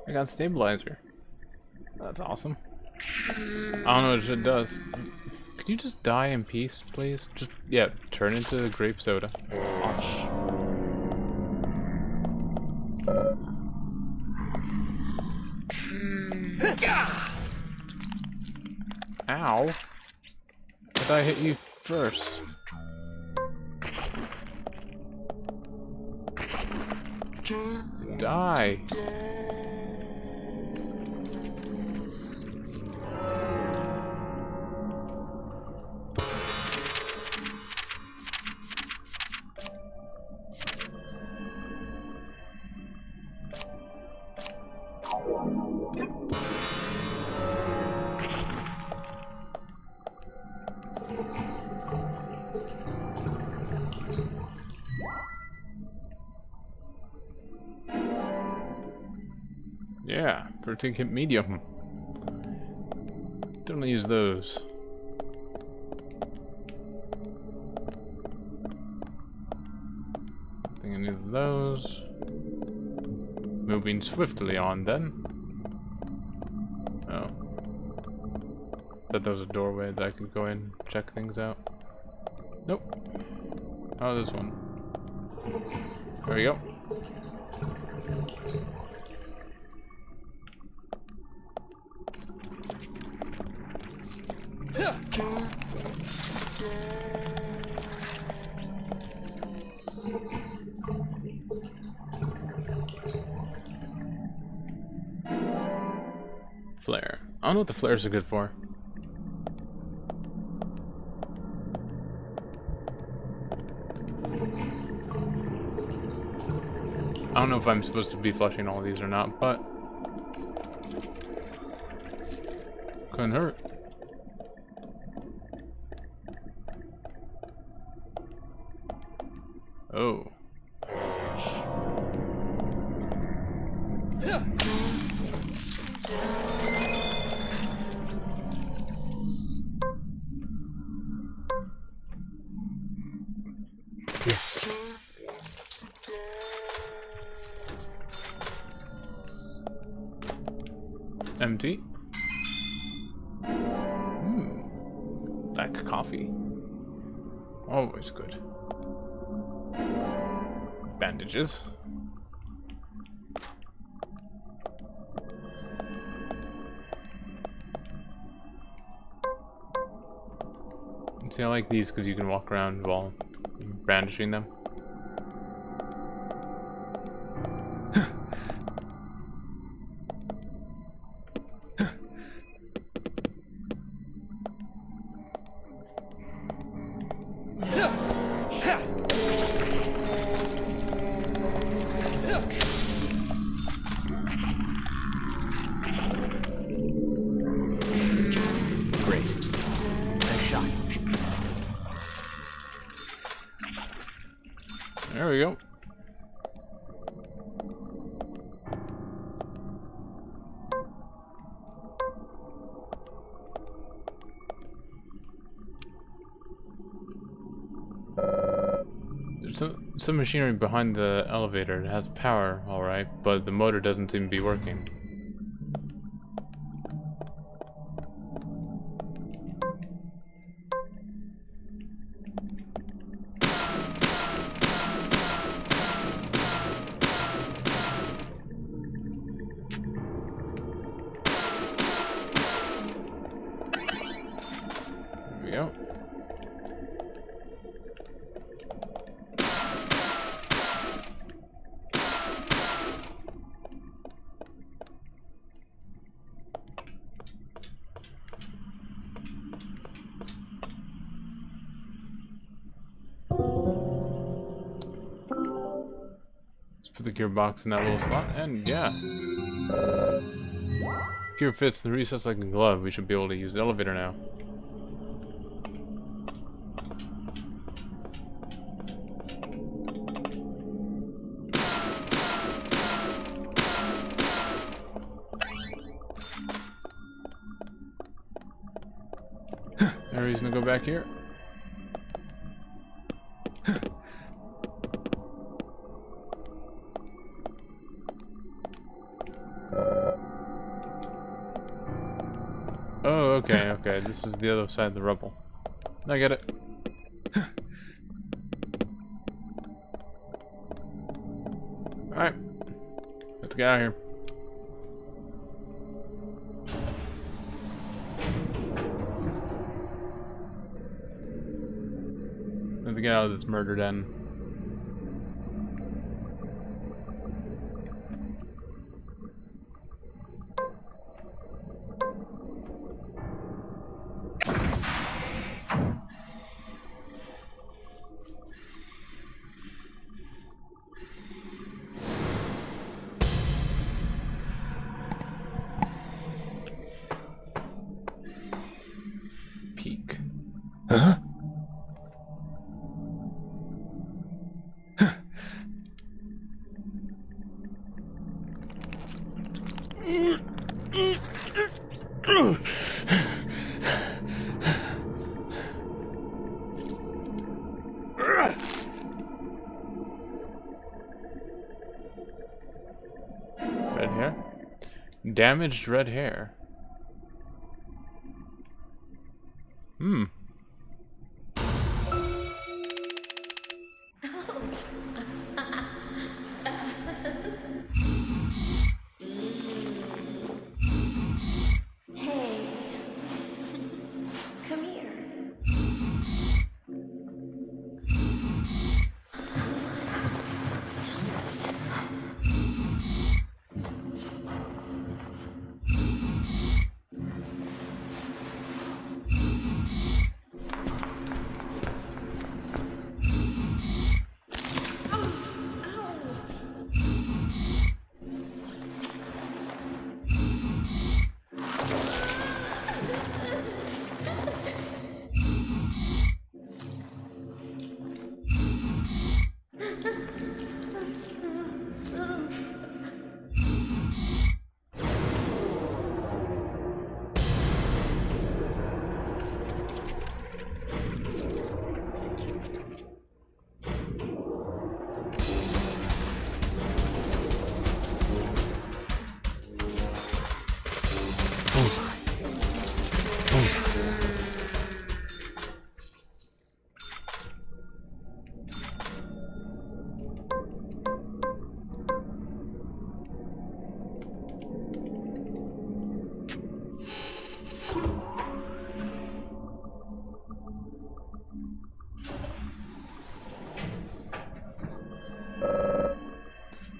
I got stabilizer. That's awesome. I don't know what it does. Could you just die in peace, please? Just, yeah, turn into grape soda. Awesome. Ow. I thought I hit you first. Die. Yeah, for ticket medium. Don't use those. I think I need those. Moving swiftly on then. Oh. Thought there was a doorway that I could go in, check things out. Nope. Oh, this one. There we go. Flare. I don't know what the flares are good for. I don't know if I'm supposed to be flushing all of these or not, but couldn't hurt. Oh. Yes. Empty. Black coffee. Always good. Bandages. See, I like these because you can walk around while brandishing them. some machinery behind the elevator. It has power, alright, but the motor doesn't seem to be working. There we go. Put the gearbox in that little slot, and yeah. Gear fits the recess like a glove. We should be able to use the elevator now. No reason to go back here. Oh, okay, okay. This is the other side of the rubble. I get it. Alright. Let's get out of here. Let's get out of this murder den. Peek. Huh? Red hair? Damaged red hair. Hmm. Hey. Come here.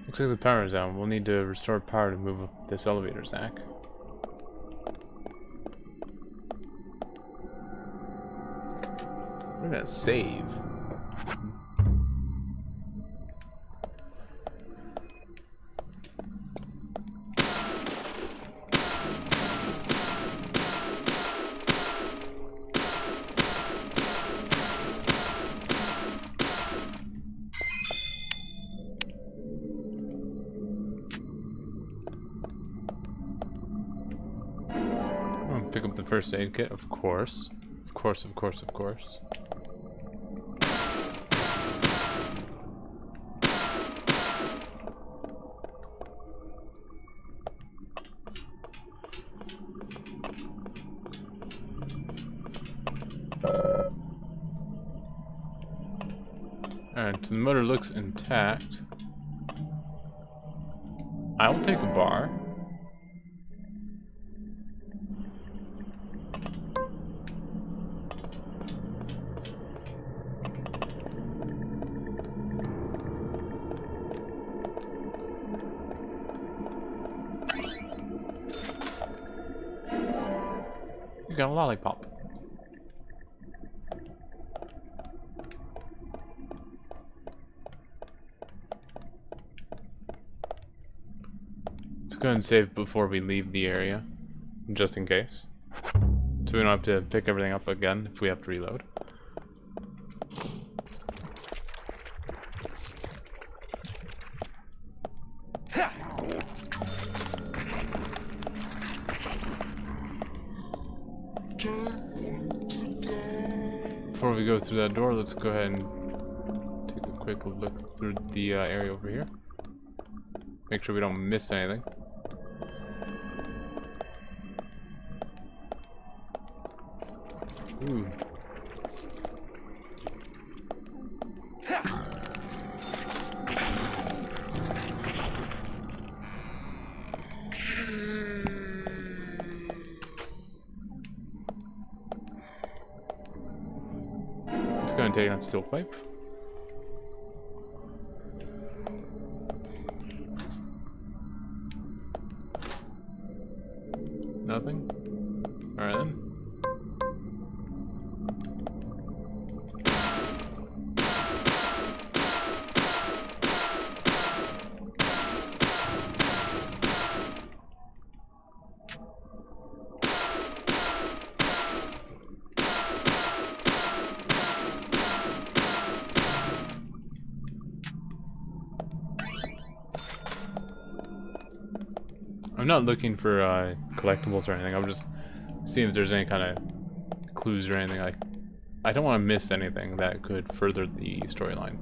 Looks like the power is out. We'll need to restore power to move up this elevator, Zach. We're gonna save. Pick up the first aid kit, of course. Of course, of course, of course. Alright, so the motor looks intact. I'll take a bar. You got a lollipop. Let's go ahead and save before we leave the area, just in case. So we don't have to pick everything up again if we have to reload. Before we go through that door, let's go ahead and take a quick look through the area over here. Make sure we don't miss anything. Ooh. Let's go and take on steel pipe. Nothing? Alright then. I'm not looking for collectibles or anything. I'm just seeing if there's any kind of clues or anything. Like, I don't want to miss anything that could further the storyline.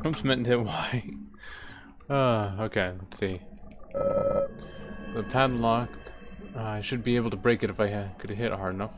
Oops, meant to hit Y. Okay, let's see. The padlock. I should be able to break it if I could hit hard enough.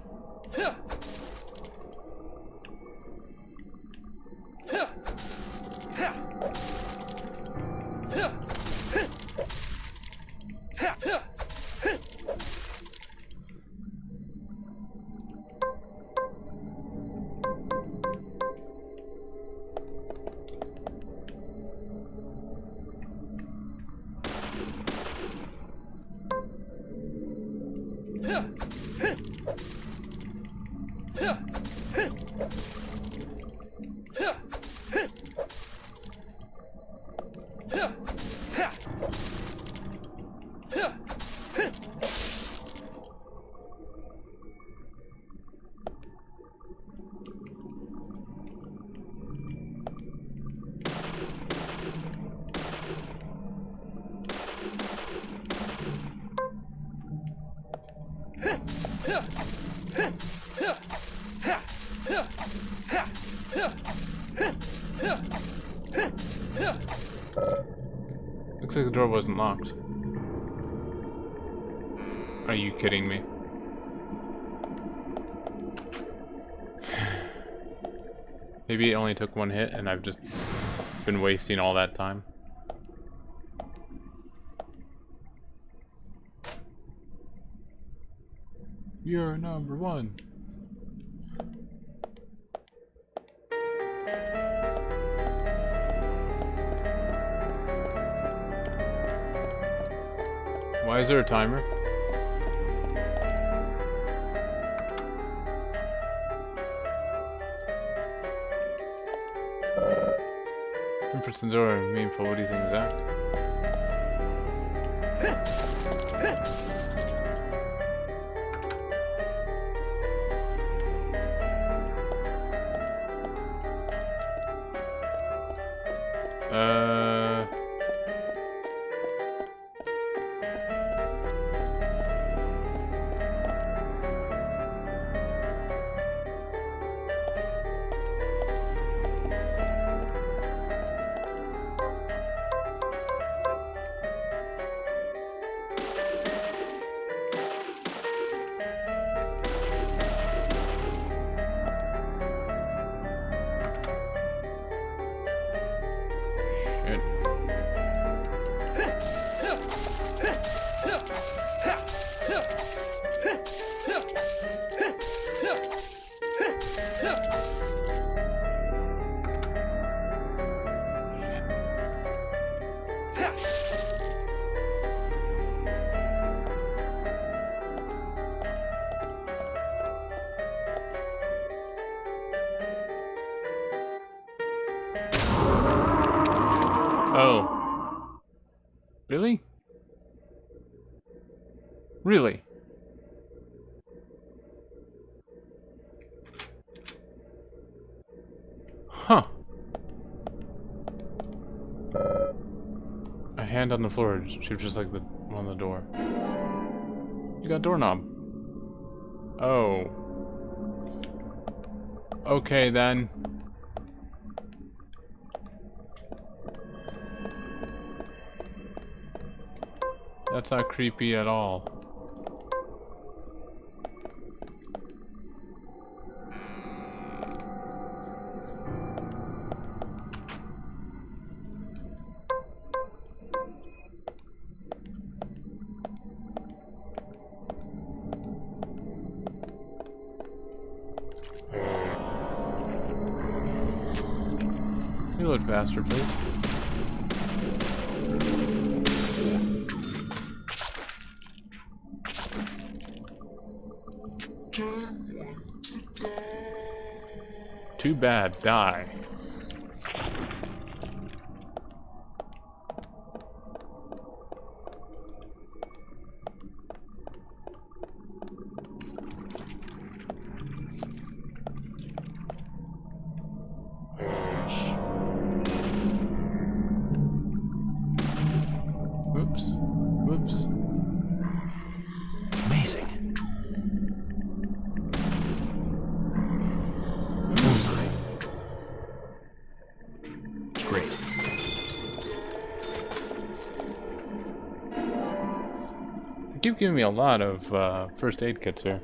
Looks like the door wasn't locked. Are you kidding me? Maybe it only took one hit and I've just been wasting all that time. You're number one. Why is there a timer? Inference in the door, meaningful. What do you think is that? Oh. Really? Really? Huh. A hand on the floor. She was just like the one on the door. You got a doorknob. Oh. Okay then. That's not creepy at all. Reload faster, please. Too bad, die. Whoops. Whoops. Amazing. Bullseye. Great. They keep giving me a lot of first aid kits here.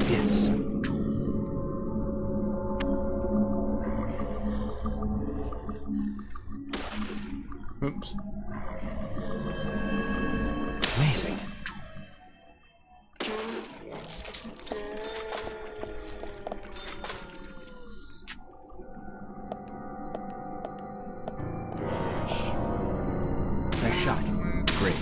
Yes. Oops. Amazing. Nice shot. Great.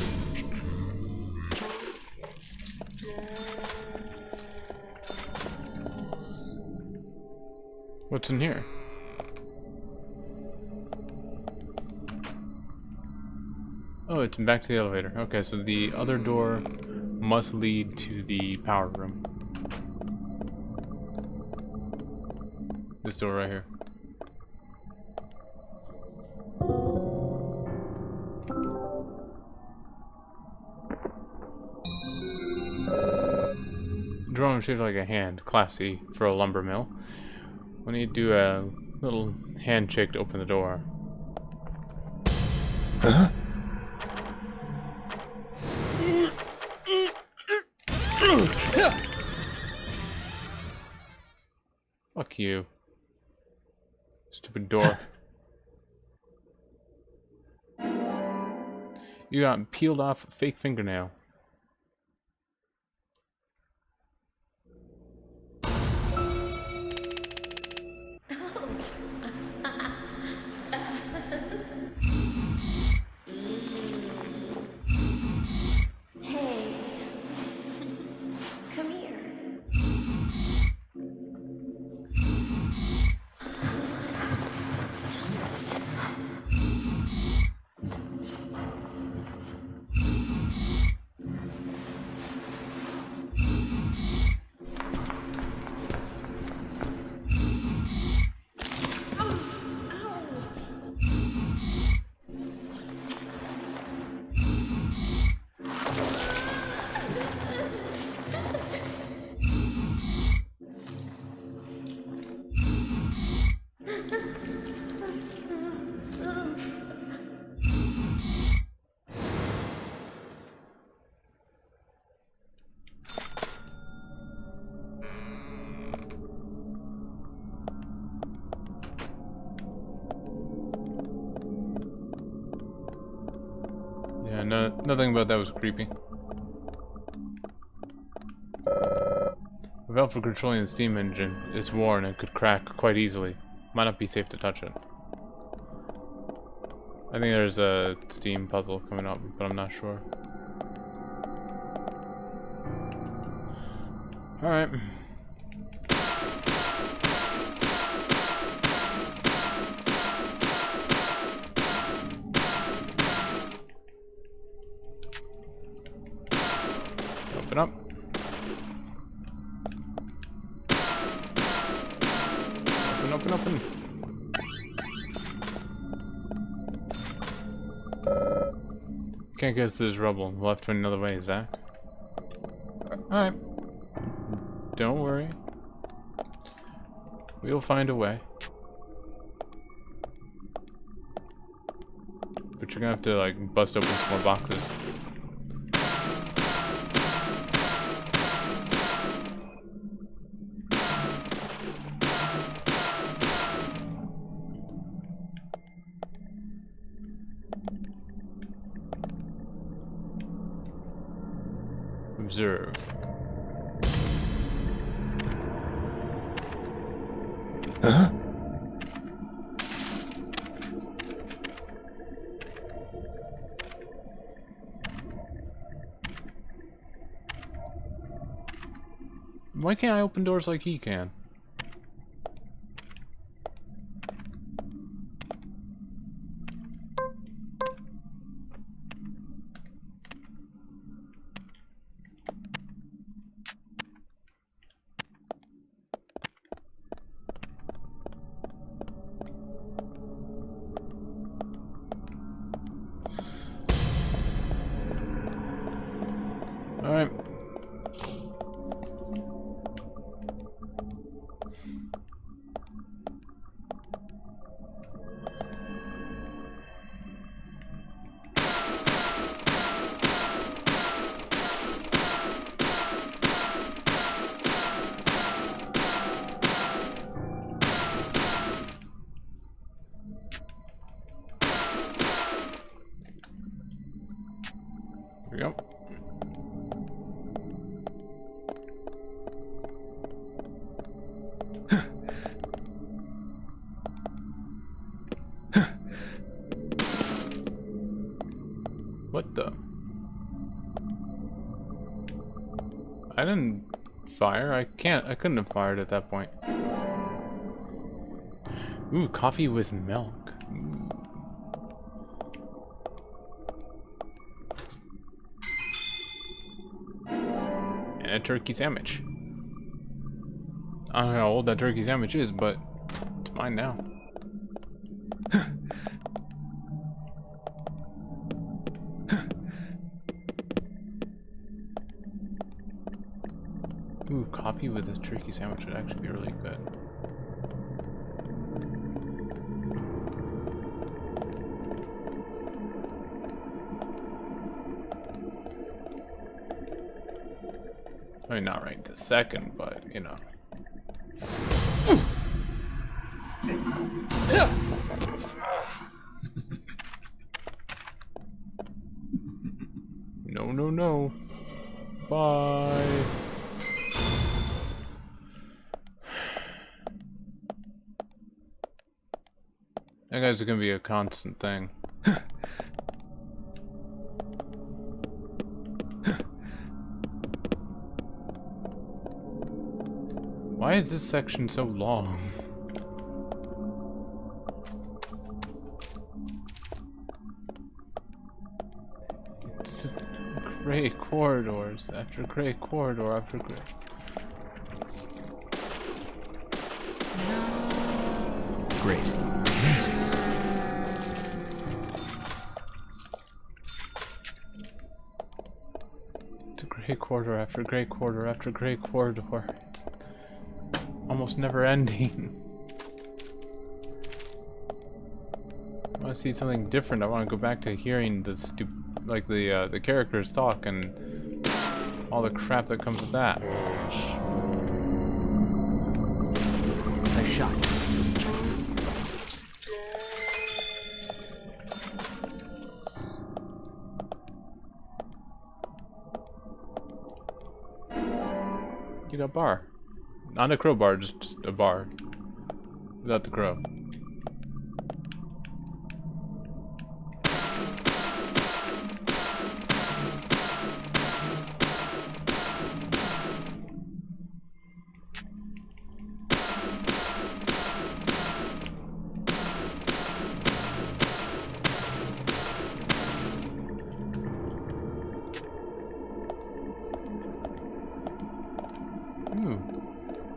What's in here? Oh, it's back to the elevator. Okay, so the other door must lead to the power room. This door right here. Drawing shaped like a hand, classy for a lumber mill. We need to do a little handshake to open the door. Huh? Fuck you. Stupid door. You got peeled off fake fingernail. Hey. Come here. Yeah, no, nothing about that was creepy. The valve for controlling the steam engine is worn and could crack quite easily. Might not be safe to touch it. I think there's a steam puzzle coming up, but I'm not sure. Alright. Open up. Open. Can't get through this rubble. We'll have to find another way, Zach. Alright. Don't worry. We'll find a way. But you're gonna have to, like, bust open some more boxes. Observe. Huh? Why can't I open doors like he can? Alright. Here we go. What the? I didn't fire. I couldn't have fired at that point. Ooh, coffee with milk. Ooh. And a turkey sandwich. I don't know how old that turkey sandwich is, but it's mine now. Ooh, coffee with a turkey sandwich would actually be really good. I mean, not right this second, but, you know. No, no, no. Bye. That guy's gonna be a constant thing. Why is this section so long? It's gray corridors after gray corridor after gray. Great. Amazing. It's a gray corridor after gray corridor after gray corridor. It's almost never ending. I want to see something different. I want to go back to hearing the the characters talk and all the crap that comes with that. Nice shot. You got a bar. Not a crowbar, just a bar. Without the crow. Ooh.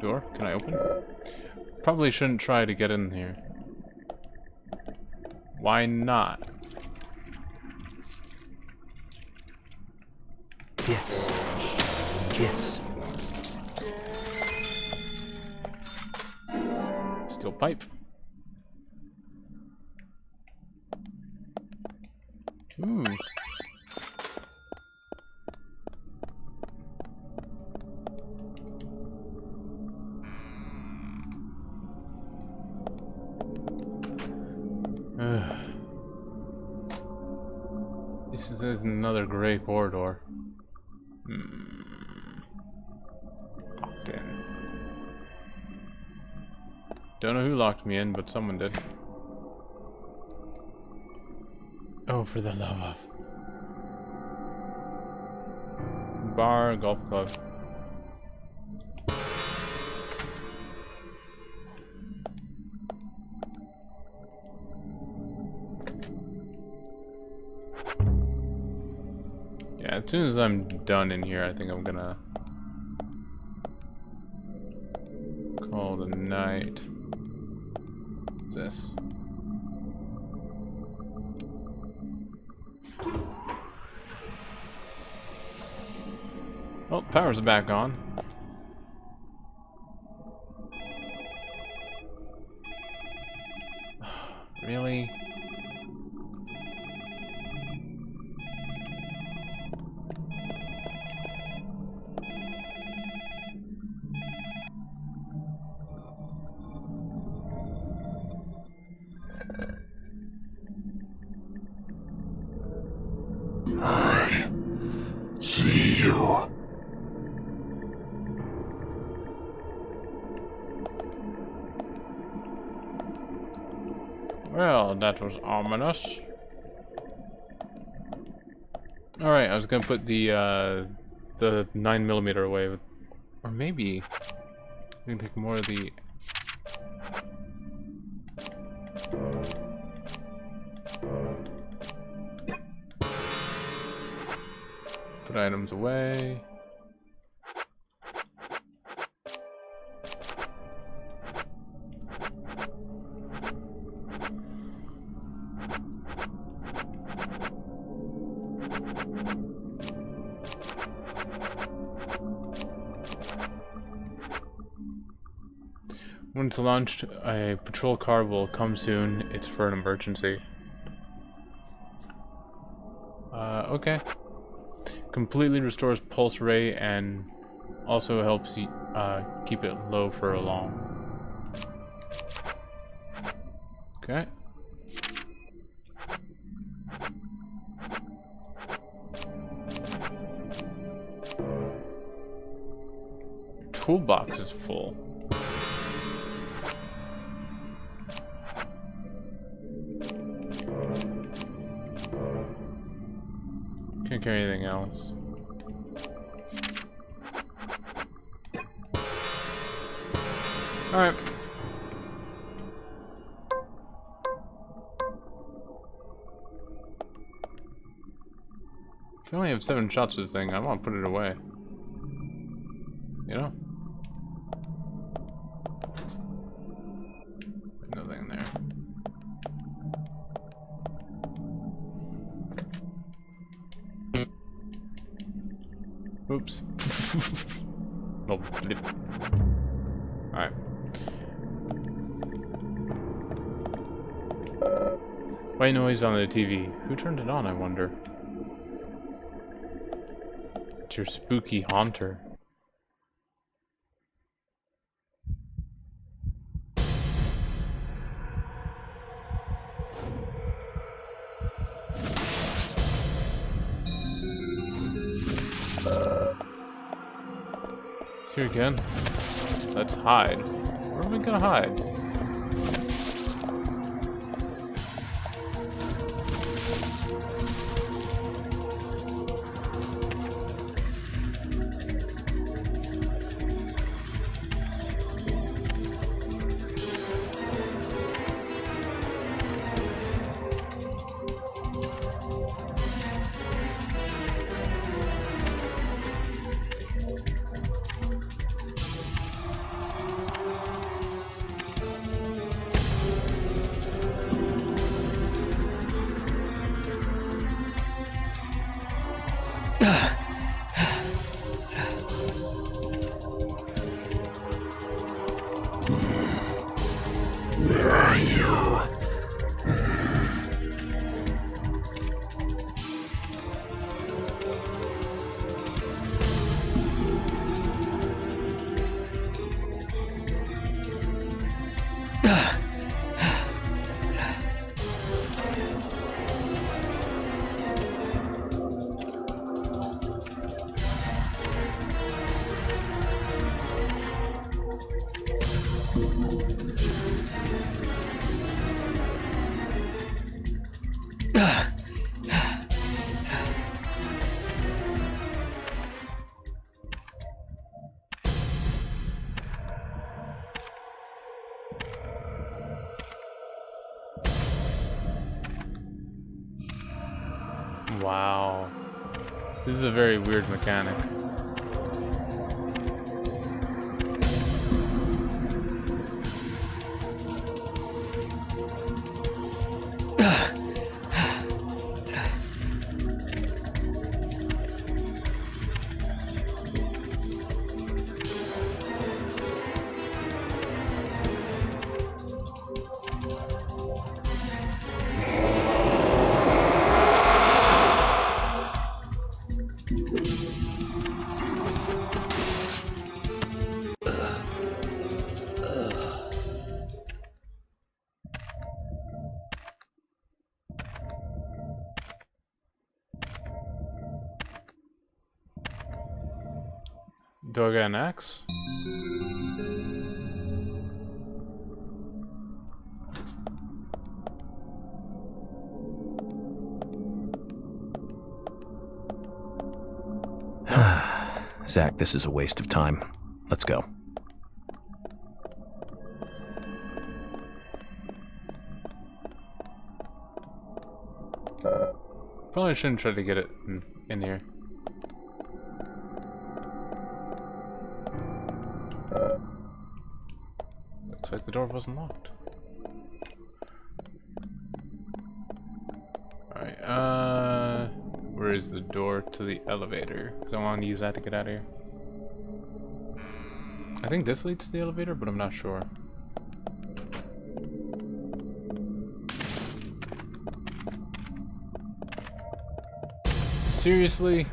Door? Can I open? Probably shouldn't try to get in here. Why not? Yes. Yes. Steel pipe. Ooh. This is another gray corridor. Locked in. Don't know who locked me in, but someone did. Oh, for the love of. Bar, golf club. Yeah, as soon as I'm done in here, I think I'm gonna call it a night. What's this? Oh, power's back on. Really? I see you. Well, that was ominous. Alright, I was gonna put the 9mm away, or maybe we can take more of the. Put items away. When it's launched, a patrol car will come soon. It's for an emergency. Okay. Completely restores pulse rate and also helps you keep it low for a long. Okay. Your toolbox is full. Can't carry anything else. Alright. If you only have 7 shots with this thing, I want to put it away. You know? Nothing in there. Oops. Oh, flip. Alright. White noise on the TV. Who turned it on, I wonder? It's your spooky haunter. Here again. Let's hide. Where are we gonna hide? Where are you? Wow. This is a very weird mechanic. Do I get an axe? Zach, this is a waste of time. Let's go. Probably shouldn't try to get it in here. Looks like the door wasn't locked. Alright, where is the door to the elevator? Because I want to use that to get out of here. I think this leads to the elevator, but I'm not sure. Seriously?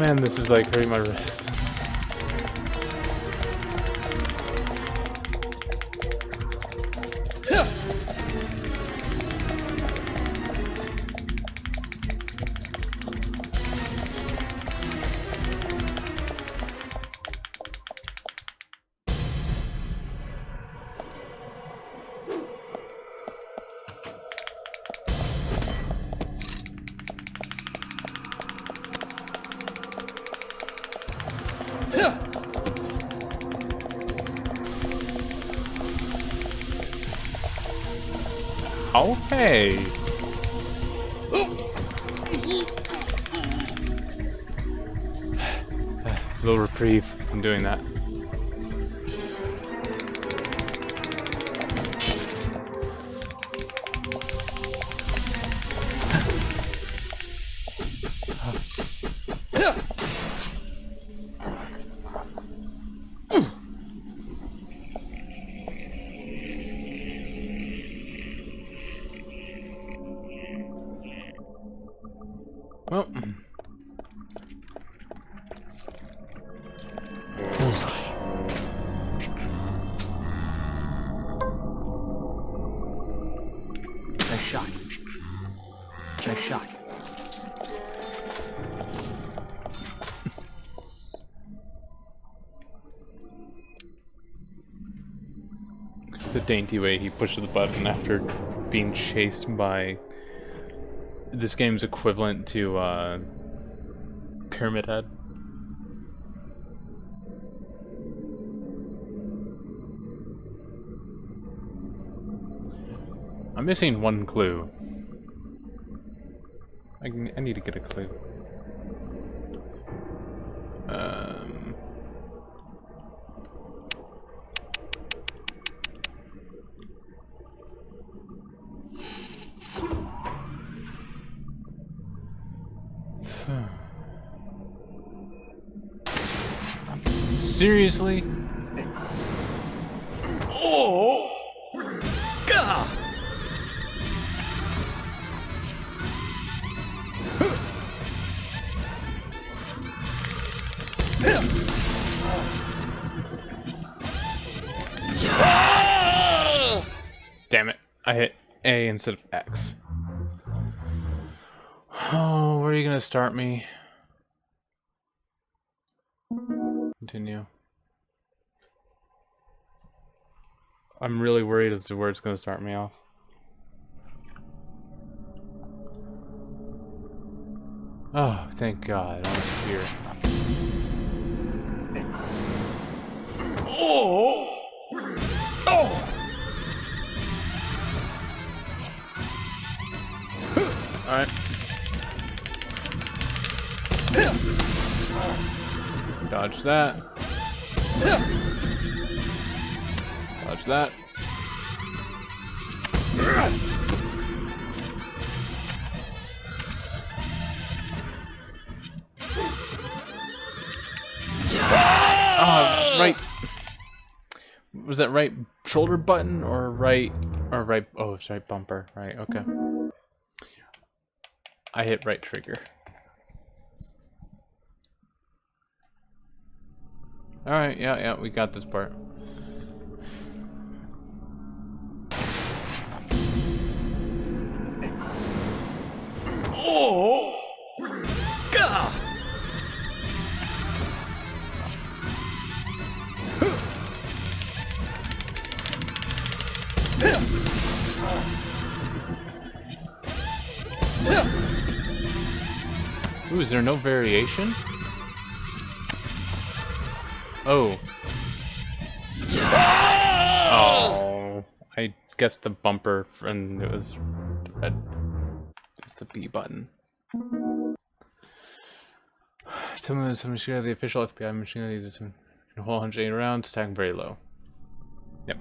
man, this is like hurting my wrist. Okay. A little reprieve from doing that. Well, Bullseye. Nice shot. Nice shot. the dainty way he pushed the button after being chased by this game's equivalent to Pyramid Head. I'm missing one clue. I need to get a clue. Seriously? Oh! Gah! Damn it. I hit A instead of X. Oh, where are you gonna start me? Continue. I'm really worried as to where it's gonna start me off. Oh, thank God. I'm here. Oh! Oh! Alright. Dodge that. Dodge that. Oh, it was right. Was that right shoulder button or right oh, it's right bumper. Right, okay. I hit right trigger. Alright, yeah, we got this part. Oh! Gah! Ooh, is there no variation? Oh. Oh. I guessed the bumper and it was red. It's the B button. Tell me some machine gun, the official FBI machine gun uses a whole 180 rounds, attacking very low. Yep.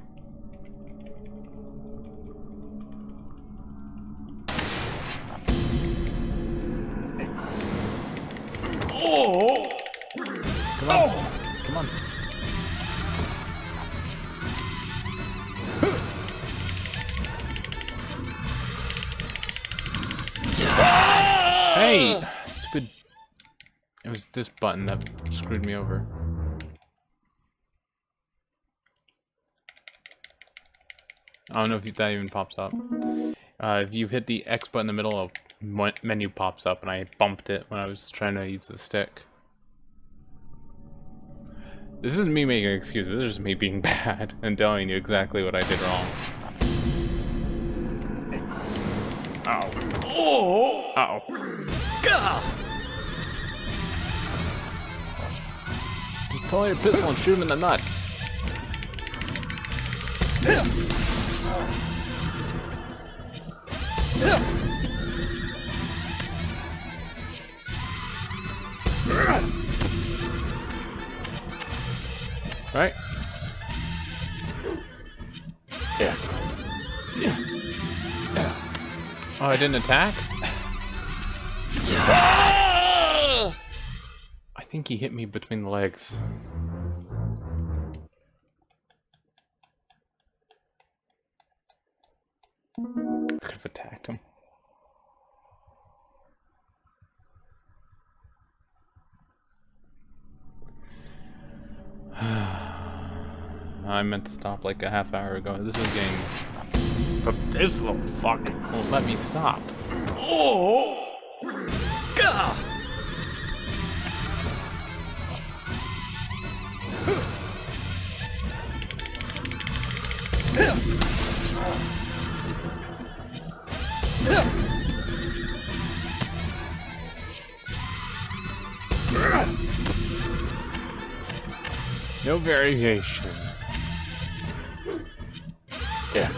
Oh! Come on. Oh! Come on. Hey! Stupid was this button that screwed me over. I don't know if that even pops up. If you hit the X button in the middle, a menu pops up, and I bumped it when I was trying to use the stick. This isn't me making excuses, this is just me being bad and telling you exactly what I did wrong. Ow. Oh! Ow. Gah! Just pull out your pistol and shoot him in the nuts. Right? Yeah. Oh, I didn't attack? I think he hit me between the legs. I could have attacked him. I meant to stop like a half hour ago. This is getting... But this little fuck won't let me stop. Oh! Gah! No variation. Yeah.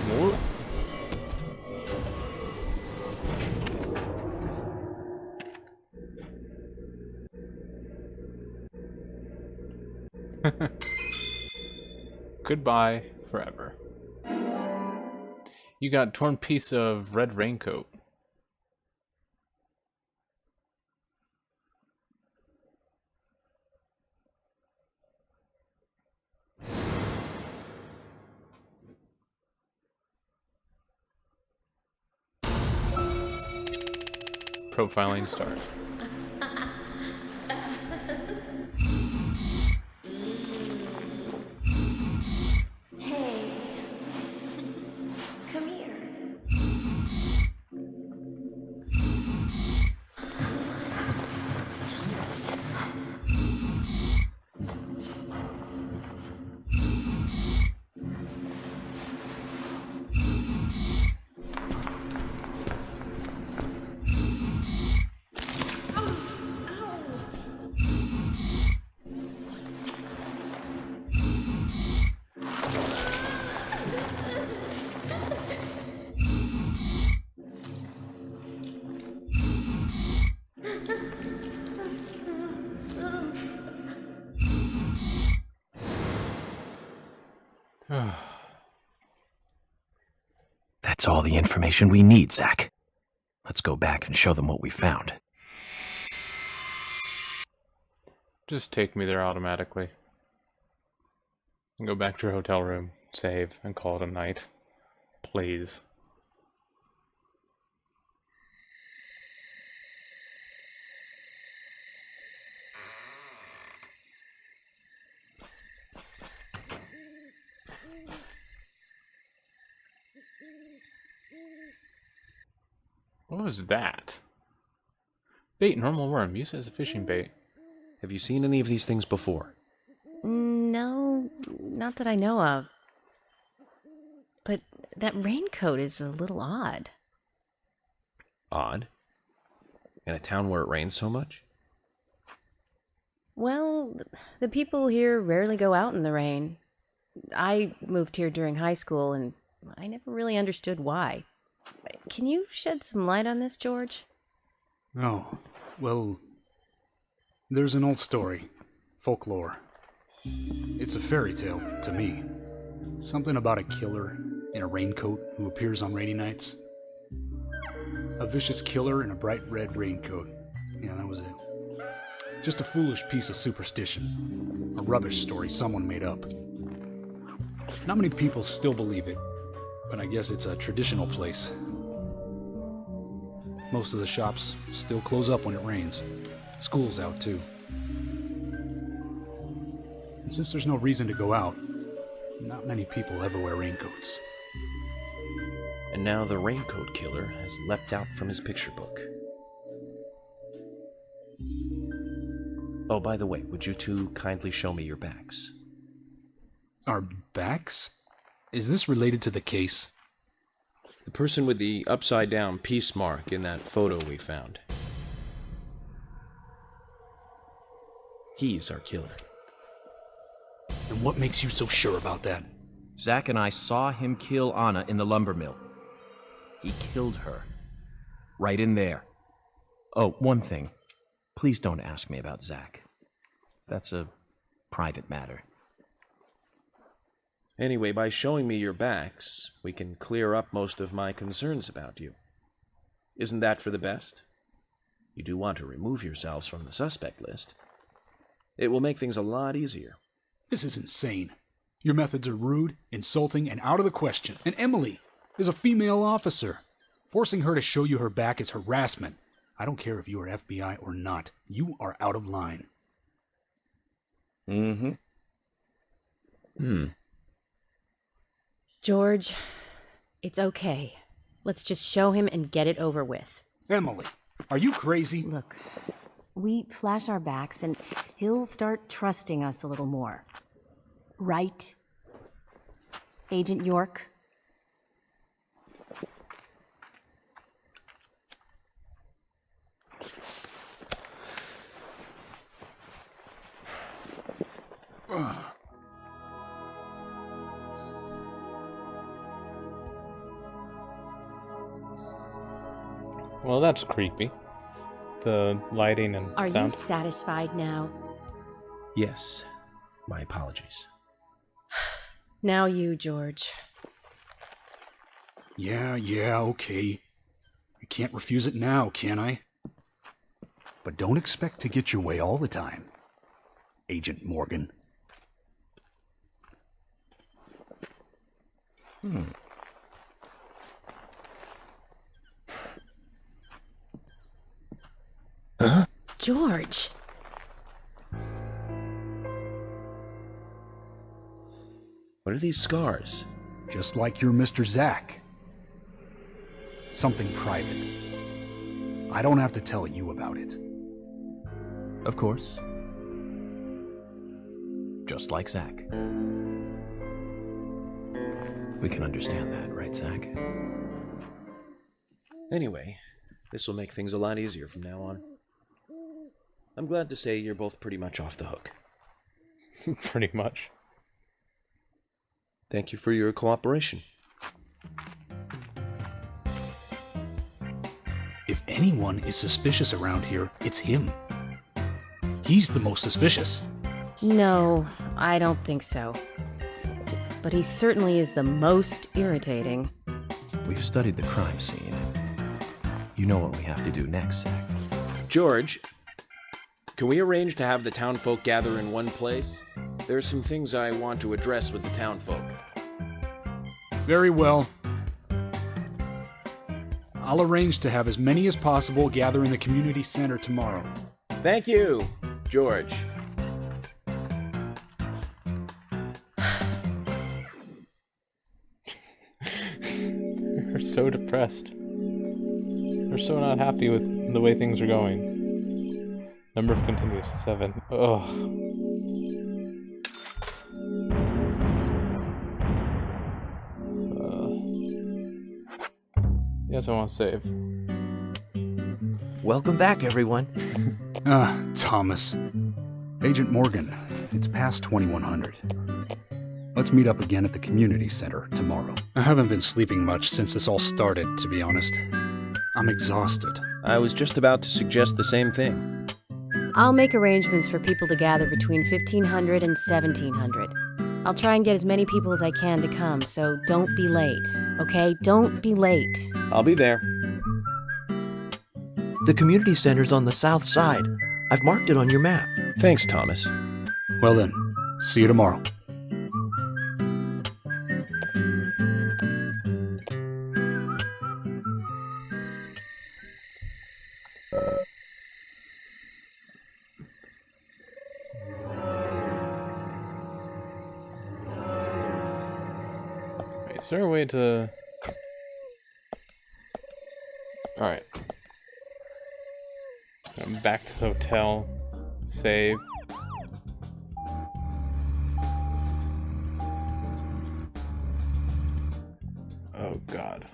More? Goodbye forever. You got torn piece of red raincoat. Profiling start. Hey. Come here. That's all the information we need, Zach. Let's go back and show them what we found. Just take me there automatically. Go back to your hotel room, save, and call it a night. Please. What was that? Bait, normal worm. Use it as a fishing bait. Have you seen any of these things before? No, not that I know of. But that raincoat is a little odd. Odd? In a town where it rains so much? Well, the people here rarely go out in the rain. I moved here during high school, and I never really understood why. Can you shed some light on this, George? Oh, well, there's an old story, folklore. It's a fairy tale to me. Something about a killer in a raincoat who appears on rainy nights. A vicious killer in a bright red raincoat. Yeah, that was it. Just a foolish piece of superstition. A rubbish story someone made up. Not many people still believe it, but I guess it's a traditional place. Most of the shops still close up when it rains. School's out too. And since there's no reason to go out, not many people ever wear raincoats. And now the raincoat killer has leapt out from his picture book. Oh, by the way, would you two kindly show me your backs? Our backs? Is this related to the case? The person with the upside-down peace mark in that photo we found. He's our killer. And what makes you so sure about that? Zack and I saw him kill Anna in the lumber mill. He killed her. Right in there. Oh, one thing. Please don't ask me about Zack. That's a private matter. Anyway, by showing me your backs, we can clear up most of my concerns about you. Isn't that for the best? You do want to remove yourselves from the suspect list. It will make things a lot easier. This is insane. Your methods are rude, insulting, and out of the question. And Emily is a female officer. Forcing her to show you her back is harassment. I don't care if you are FBI or not. You are out of line. George, it's okay. Let's just show him and get it over with. Emily, are you crazy? Look, we flash our backs and he'll start trusting us a little more. Right? Agent York? Well, that's creepy. The lighting and Are sound. you satisfied now? Yes. My apologies. Now you, George. Yeah, okay. I can't refuse it now, can I? But don't expect to get your way all the time, Agent Morgan. George! What are these scars? Just like your Mr. Zack. Something private. I don't have to tell you about it. Of course. Just like Zack. We can understand that, right, Zack? Anyway, this will make things a lot easier from now on. I'm glad to say you're both pretty much off the hook. Pretty much. Thank you for your cooperation. If anyone is suspicious around here, it's him. He's the most suspicious. No, I don't think so. But he certainly is the most irritating. We've studied the crime scene. You know what we have to do next, Zack. George, can we arrange to have the townfolk gather in one place? There are some things I want to address with the townfolk. Very well. I'll arrange to have as many as possible gather in the community center tomorrow. Thank you, George. You're so depressed. You're so not happy with the way things are going. Number of continues, 7. Ugh. Yes, I want to save. Welcome back, everyone. Thomas. Agent Morgan, it's past 2100. Let's meet up again at the community center tomorrow. I haven't been sleeping much since this all started, to be honest. I'm exhausted. I was just about to suggest the same thing. I'll make arrangements for people to gather between 1500 and 1700. I'll try and get as many people as I can to come, so don't be late, okay? Don't be late. I'll be there. The community center's on the south side. I've marked it on your map. Thanks, Thomas. Well then, see you tomorrow. Is there a way to... Alright. Back to the hotel. Save. Oh god.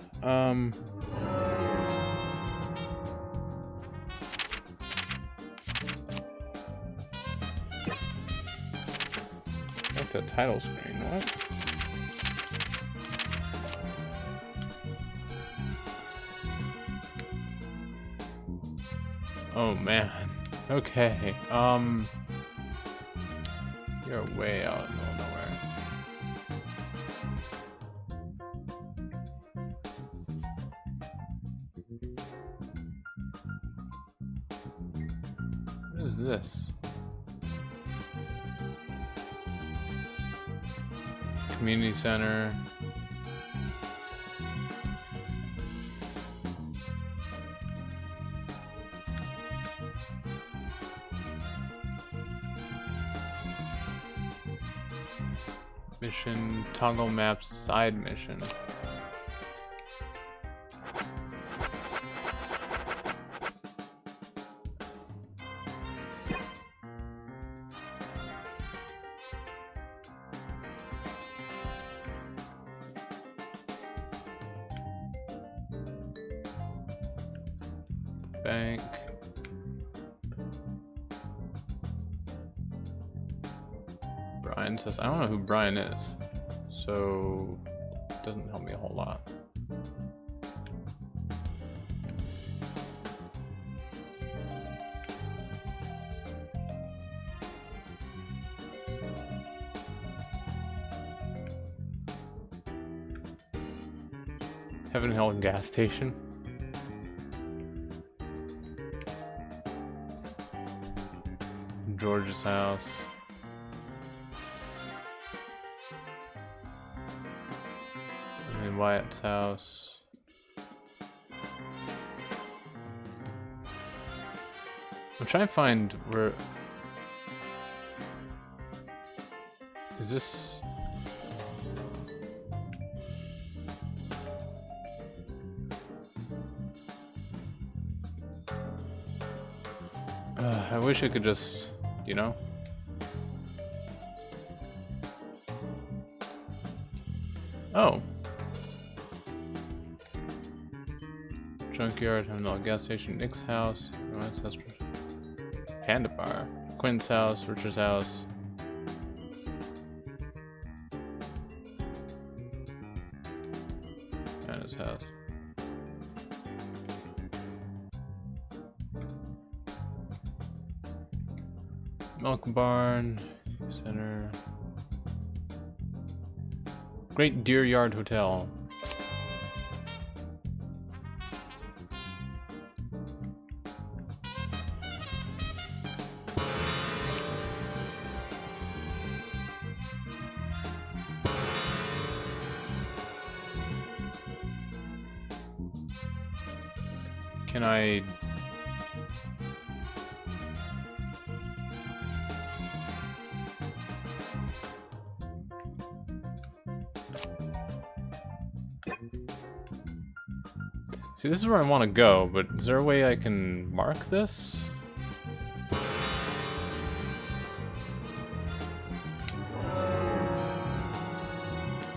That's the title screen, what? Oh man. Okay. You're way out in the middle of nowhere. What is this? Community center. Mission, toggle maps, side mission. Bank. Brian says, I don't know who Brian is, so it doesn't help me a whole lot. Heaven Hill gas station. George's house. And then Wyatt's house. I'm trying to find where... Is this... I wish I could just, you know? Oh. Junkyard, Hemnall gas station, Nick's house, no ancestor. Panda bar. Quinn's house, Richard's house. And his house. Milk barn, center. Great Deer Yard Hotel. Can I... See, this is where I want to go, but is there a way I can mark this?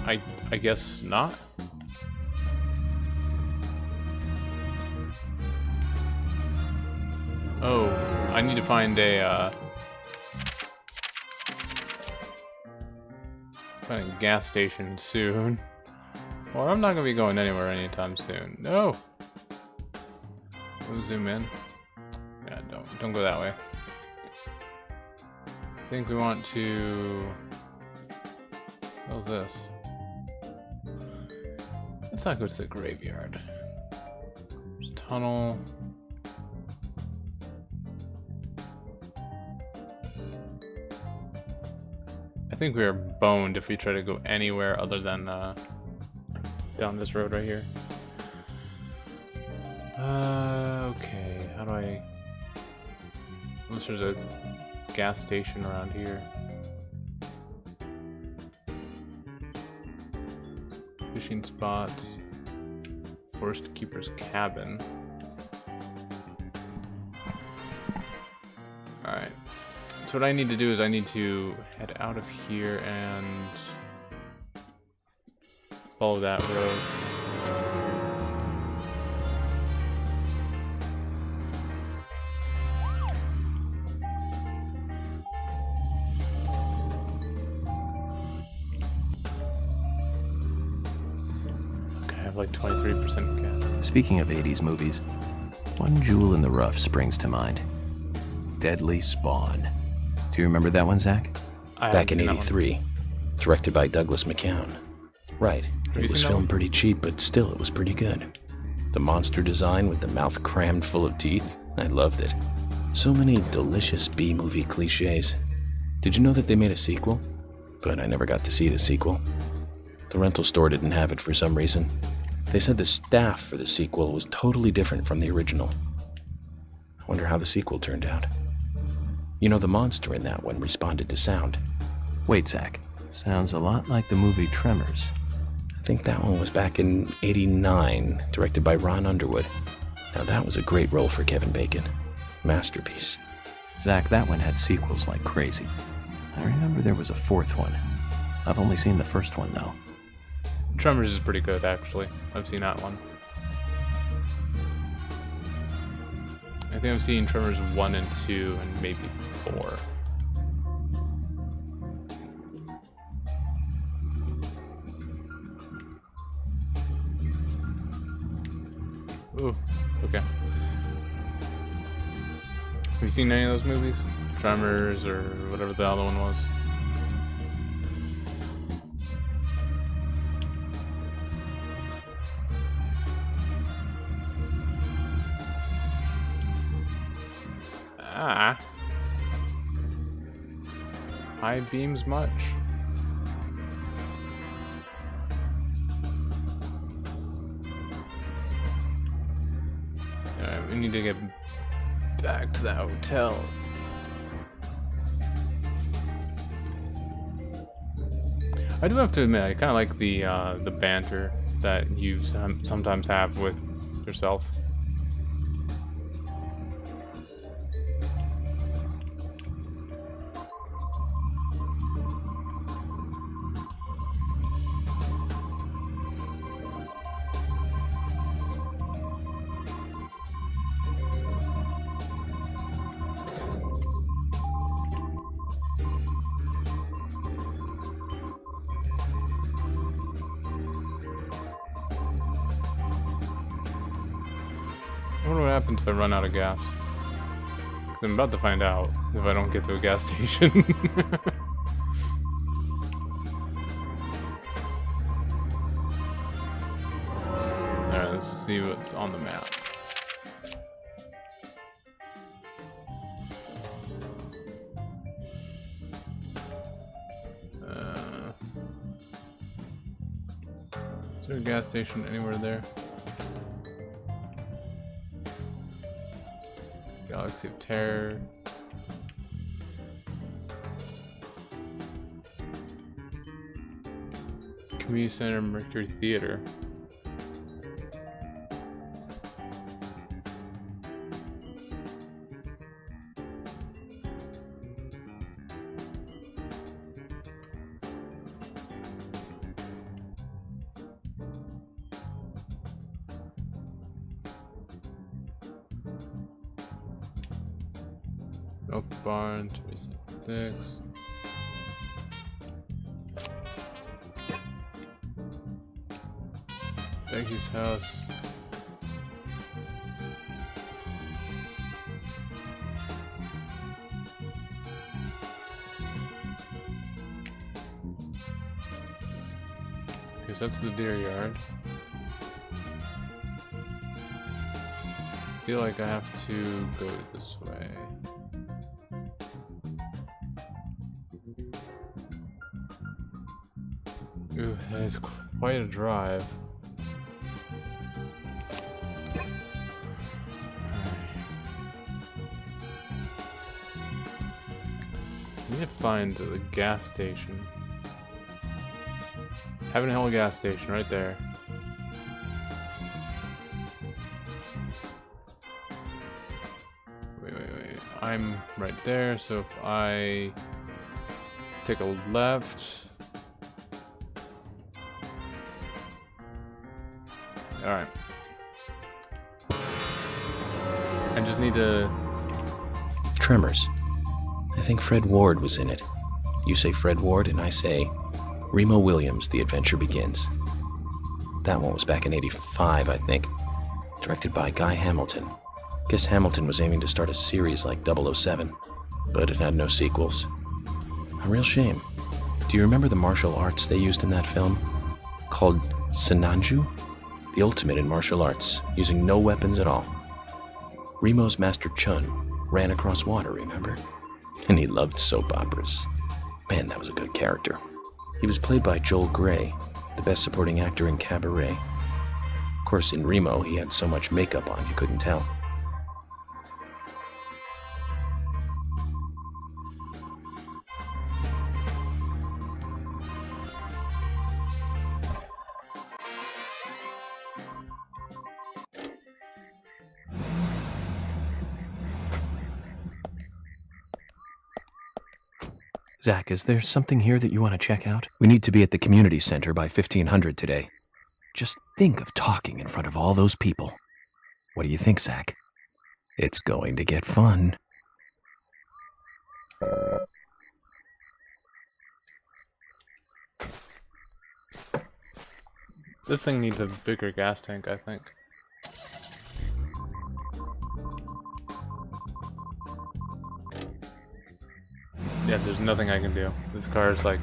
I guess not. Oh, I need to find a gas station soon. Or I'm not gonna be going anywhere anytime soon. No. We'll zoom in. Yeah, don't go that way. I think we want to... What was this? Let's not go to the graveyard. There's a tunnel. I think we are boned if we try to go anywhere other than down this road right here. Okay, how do I... Unless there's a gas station around here. Fishing spots. Forest Keeper's cabin. Alright. So what I need to do is I need to head out of here and follow that road. Okay, I have like 23% gas. Speaking of 80s movies, one jewel in the rough springs to mind. Deadly Spawn. Do you remember that one, Zach? Back in '83, directed by Douglas McCown. Right, it was filmed pretty cheap, but still it was pretty good. The monster design with the mouth crammed full of teeth, I loved it. So many delicious B-movie cliches. Did you know that they made a sequel? But I never got to see the sequel. The rental store didn't have it for some reason. They said the staff for the sequel was totally different from the original. I wonder how the sequel turned out. You know, the monster in that one responded to sound. Wait, Zach. Sounds a lot like the movie Tremors. I think that one was back in '89, directed by Ron Underwood. Now that was a great role for Kevin Bacon. Masterpiece. Zach, that one had sequels like crazy. I remember there was a fourth one. I've only seen the first one, though. Tremors is pretty good, actually. I've seen that one. I think I've seen Tremors 1 and 2 and maybe 4. Ooh, okay. Have you seen any of those movies? Tremors or whatever the other one was? Ah. High beams much? Alright, we need to get back to that hotel. I do have to admit, I kind of like the banter that you sometimes have with yourself. I wonder what happens if I run out of gas. 'Cause I'm about to find out if I don't get to a gas station. Alright, let's see what's on the map. Is there a gas station anywhere there? Galaxy of Terror. Community Center, Mercury Theater. Milk Barn, 26. Becky's house. Because that's the deer yard. I feel like I have to go this way. Ooh, that is quite a drive. I need to find the gas station. Heaven Hill gas station right there. Wait. I'm right there, so if I take a left. Alright. I just need to... Tremors. I think Fred Ward was in it. You say Fred Ward, and I say Remo Williams, The Adventure Begins. That one was back in '85, I think. Directed by Guy Hamilton. Guess Hamilton was aiming to start a series like 007, but it had no sequels. A real shame. Do you remember the martial arts they used in that film? Called Sinanju? The ultimate in martial arts, using no weapons at all. Remo's Master Chun ran across water, remember? And he loved soap operas. Man, that was a good character. He was played by Joel Grey, the best supporting actor in Cabaret. Of course, in Remo, he had so much makeup on you couldn't tell. Zach, is there something here that you want to check out? We need to be at the community center by 1500 today. Just think of talking in front of all those people. What do you think, Zach? It's going to get fun. This thing needs a bigger gas tank, I think. Yeah, there's nothing I can do. This car is like...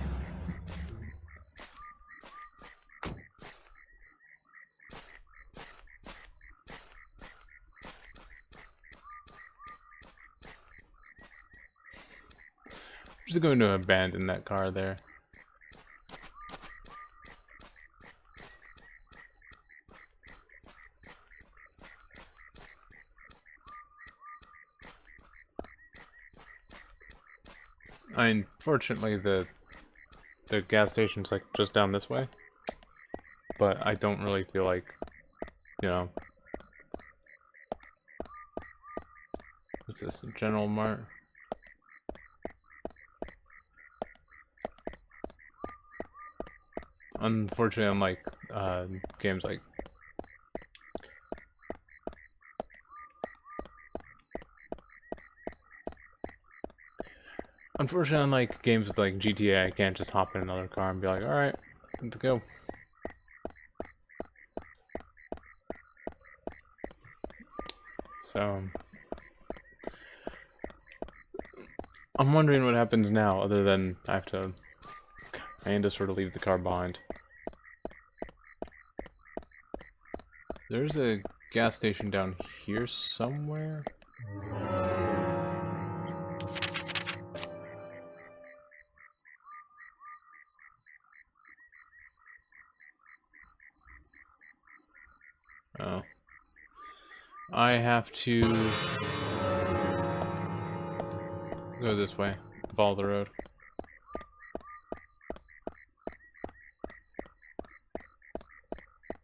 I'm just going to abandon that car there. I mean, fortunately, the gas station's like just down this way, but I don't really feel like, you know, what's this? General Mart. Unfortunately, unlike games like unlike games with like GTA, I can't just hop in another car and be like, alright, let's go. So, I'm wondering what happens now, other than I have to kind of sort of leave the car behind. There's a gas station down here somewhere. Oh. I have to go this way, follow the road.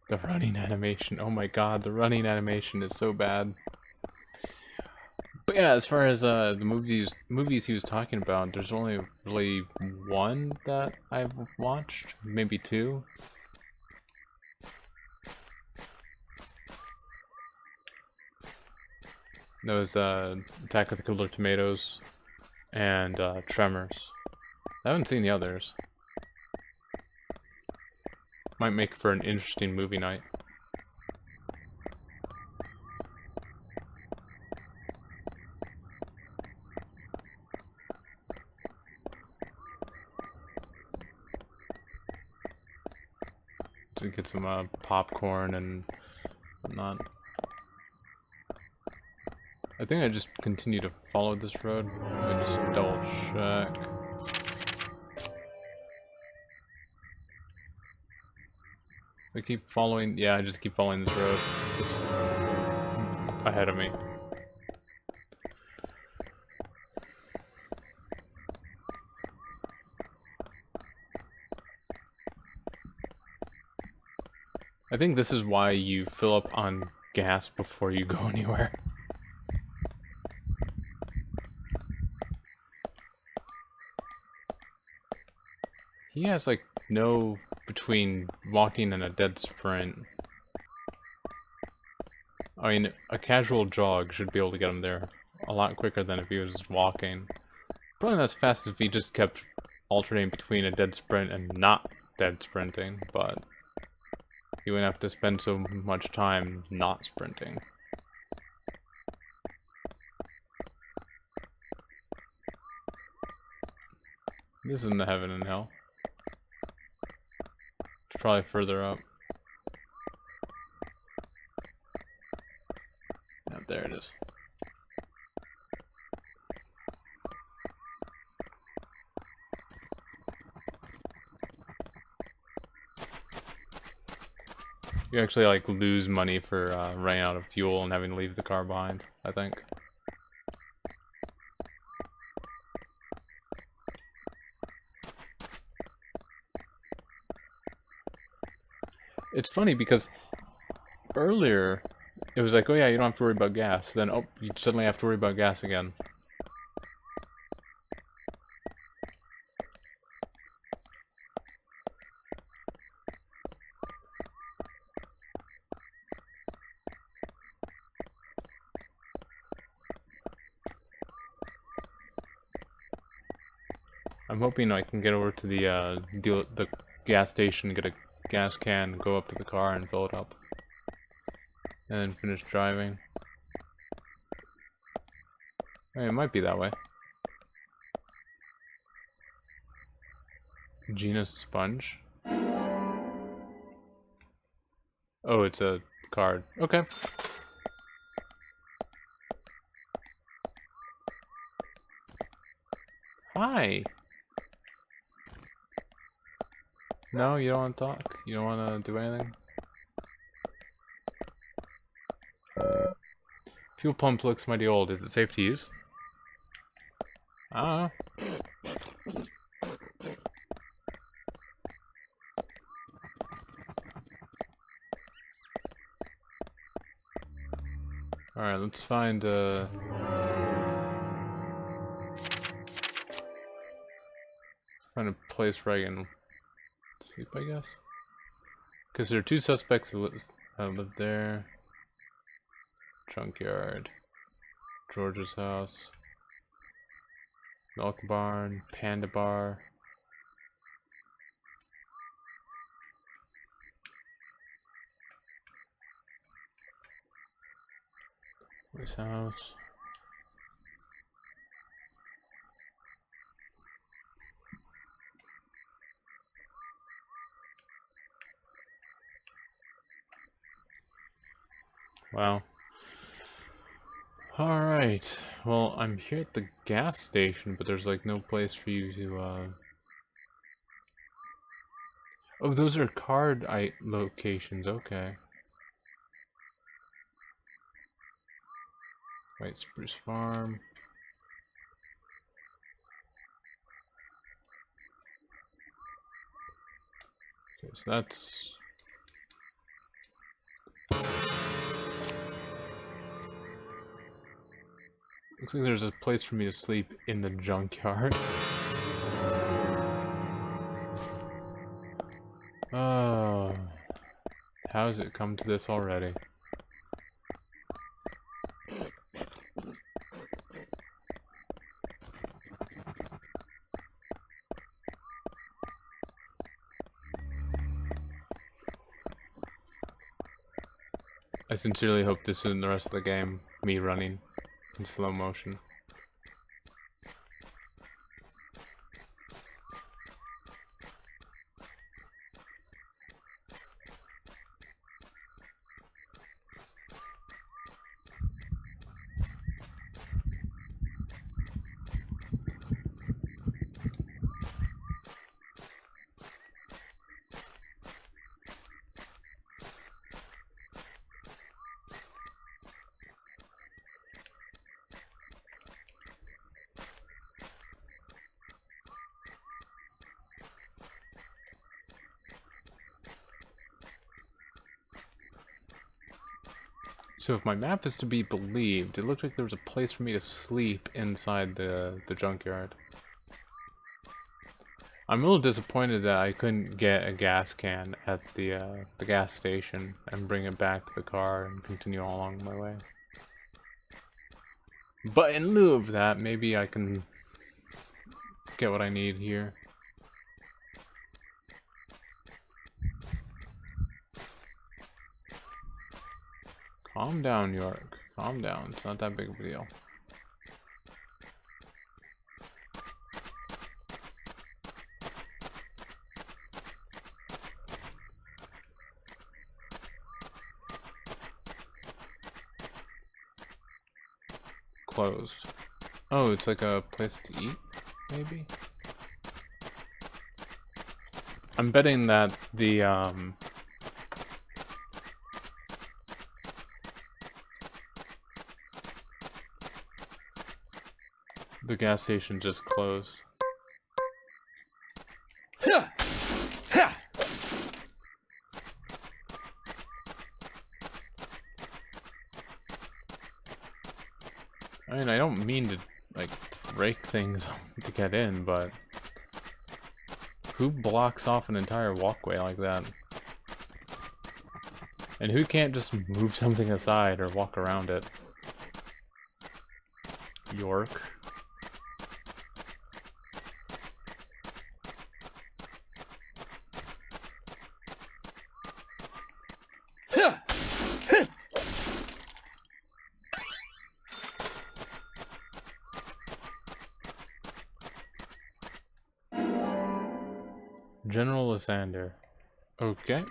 The running animation, oh my god, the running animation is so bad. But yeah, as far as the movies he was talking about, there's only really one that I've watched, maybe two. That was Attack of the Killer Tomatoes and Tremors. I haven't seen the others. Might make for an interesting movie night. To get some popcorn and whatnot. I think I just continue to follow this road. Let me just double check. I keep following, yeah, I just keep following this road. Just ahead of me. I think this is why you fill up on gas before you go anywhere. He has like no between walking and a dead sprint. I mean, a casual jog should be able to get him there a lot quicker than if he was just walking. Probably not as fast as if he just kept alternating between a dead sprint and not dead sprinting, but he wouldn't have to spend so much time not sprinting. This isn't the heaven and hell. It's probably further up. Yeah, there it is. You actually like lose money for running out of fuel and having to leave the car behind, I think. It's funny because earlier it was like, oh yeah, you don't have to worry about gas. Then, oh, you suddenly have to worry about gas again. I'm hoping I can get over to the gas station, get a gas can, go up to the car and fill it up. And then finish driving. I mean, it might be that way. Gina's sponge. Oh, it's a card. Okay. Hi. No, you don't want to talk? You don't want to do anything? Fuel pump looks mighty old. Is it safe to use? I don't know. Alright, let's find a place where I can sleep, I guess. Because there are two suspects that live there. Junkyard. George's house. Milk barn. Panda bar. This house. Wow. Alright. Well, I'm here at the gas station, but there's like no place for you to, Oh, those are card locations, okay. White Spruce Farm. Okay, so that's... Looks like there's a place for me to sleep in the junkyard. Oh, how has it come to this already? I sincerely hope this isn't the rest of the game, me running in slow motion. So if my map is to be believed, it looked like there was a place for me to sleep inside the junkyard. I'm a little disappointed that I couldn't get a gas can at the gas station and bring it back to the car and continue along my way. But in lieu of that, maybe I can get what I need here. Calm down, York. Calm down. It's not that big of a deal. Closed. Oh, it's like a place to eat, maybe? I'm betting that the gas station just closed. I mean, I don't mean to, like, break things to get in, but who blocks off an entire walkway like that? And who can't just move something aside or walk around it? York. General Lysander. Okay.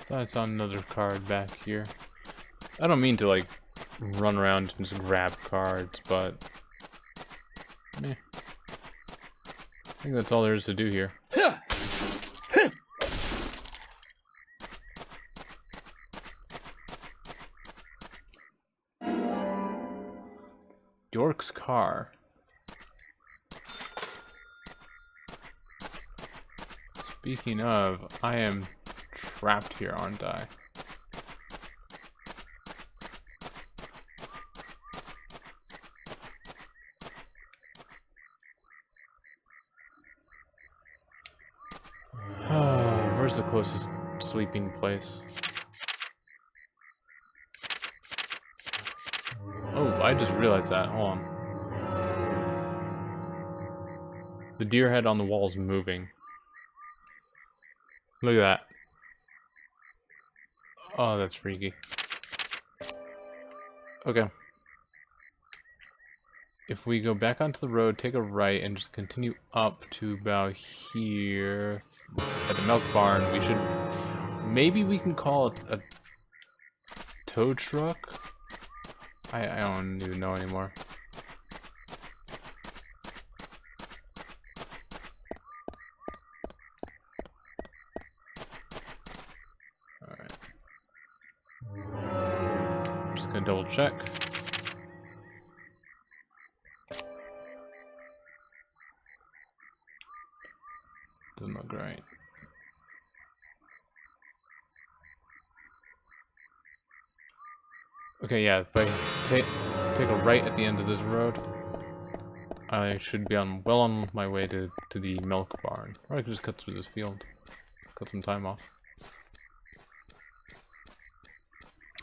That's on another card back here. I don't mean to, like, run around and just grab cards, but I think that's all there is to do here. York's car. Speaking of, I am trapped here, aren't I? Where's the closest sleeping place? Oh, I just realized that. Hold on. The deer head on the wall is moving. Look at that. Oh, that's freaky. Okay. If we go back onto the road, take a right, and just continue up to about here at the milk barn, we should... Maybe we can call it a tow truck? I don't even know anymore. Alright. Just gonna double check. Doesn't look right. Okay, yeah, if I take a right at the end of this road, I should be well on my way to the milk barn. Or I could just cut through this field. Cut some time off.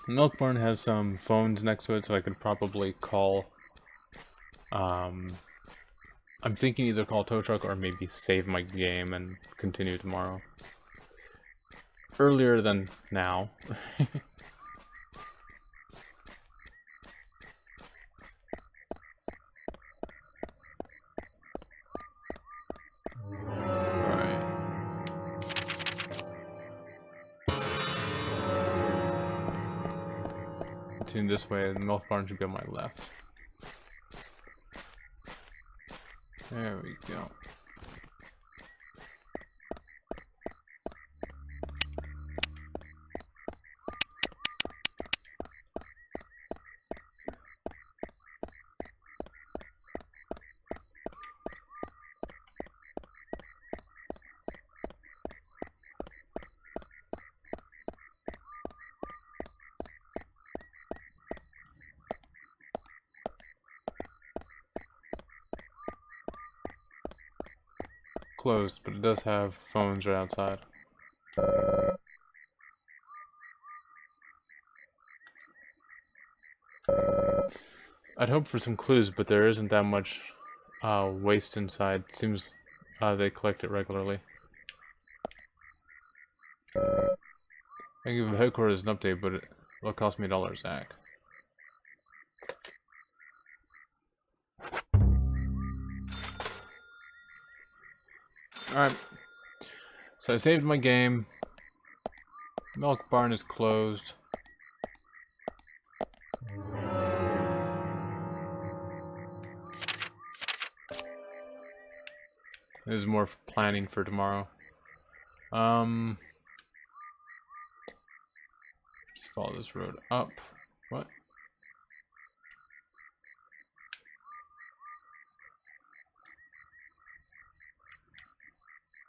The milk barn has some phones next to it, so I could probably call... I'm thinking either call tow truck or maybe save my game and continue tomorrow. Earlier than now. continue this way, the milk barn should be on my left. There we go. Closed, but it does have phones right outside. I'd hope for some clues, but there isn't that much waste inside. Seems they collect it regularly. I give the headquarters an update, but it'll cost me $1, Zach. Alright. So I saved my game. Milk barn is closed. There's more planning for tomorrow. Just follow this road up. What?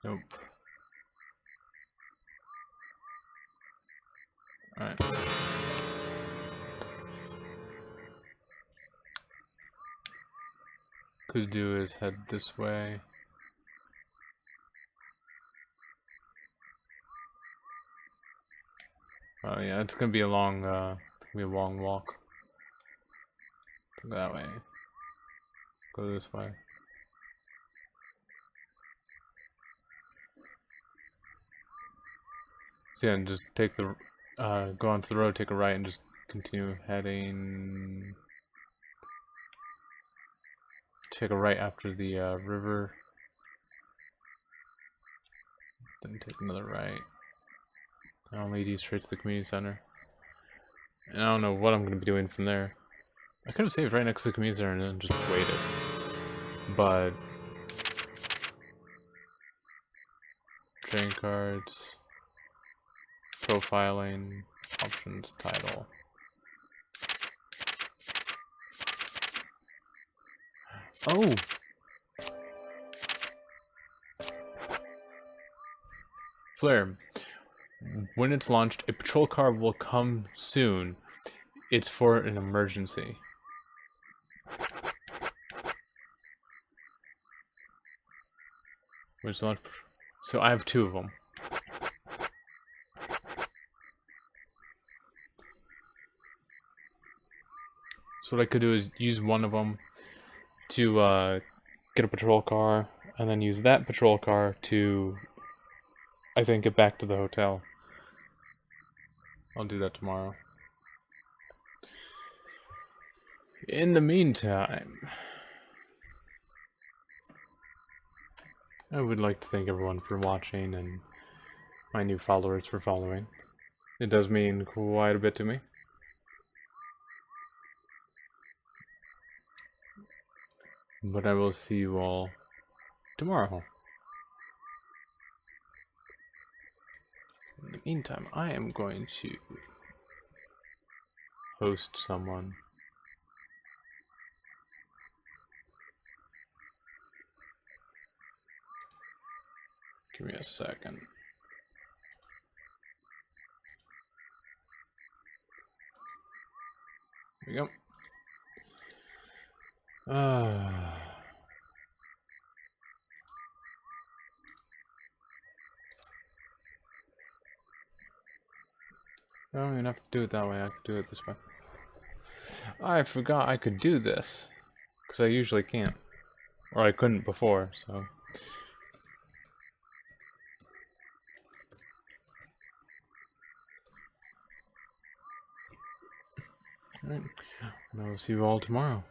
Nope. Alright. Could do is head this way. Oh yeah, it's gonna be a long walk. Go that way. Go this way. So yeah, and just take the go onto the road, take a right, and just continue heading. Take a right after the river. Then take another right. That'll lead you straight to the community center. And I don't know what I'm gonna be doing from there. I could have saved right next to the community center and then just waited. But trading cards, profiling, options, title. Oh! Flare. When it's launched, a patrol car will come soon. It's for an emergency. Which launch? So I have 2 of them. So what I could do is use one of them to get a patrol car, and then use that patrol car to, I think, get back to the hotel. I'll do that tomorrow. In the meantime, I would like to thank everyone for watching and my new followers for following. It does mean quite a bit to me. But I will see you all tomorrow. In the meantime, I am going to host someone. Give me a second. There we go. I don't even have to do it that way, I could do it this way. I forgot I could do this, because I usually can't. Or I couldn't before, so... Alright, and I will see you all tomorrow.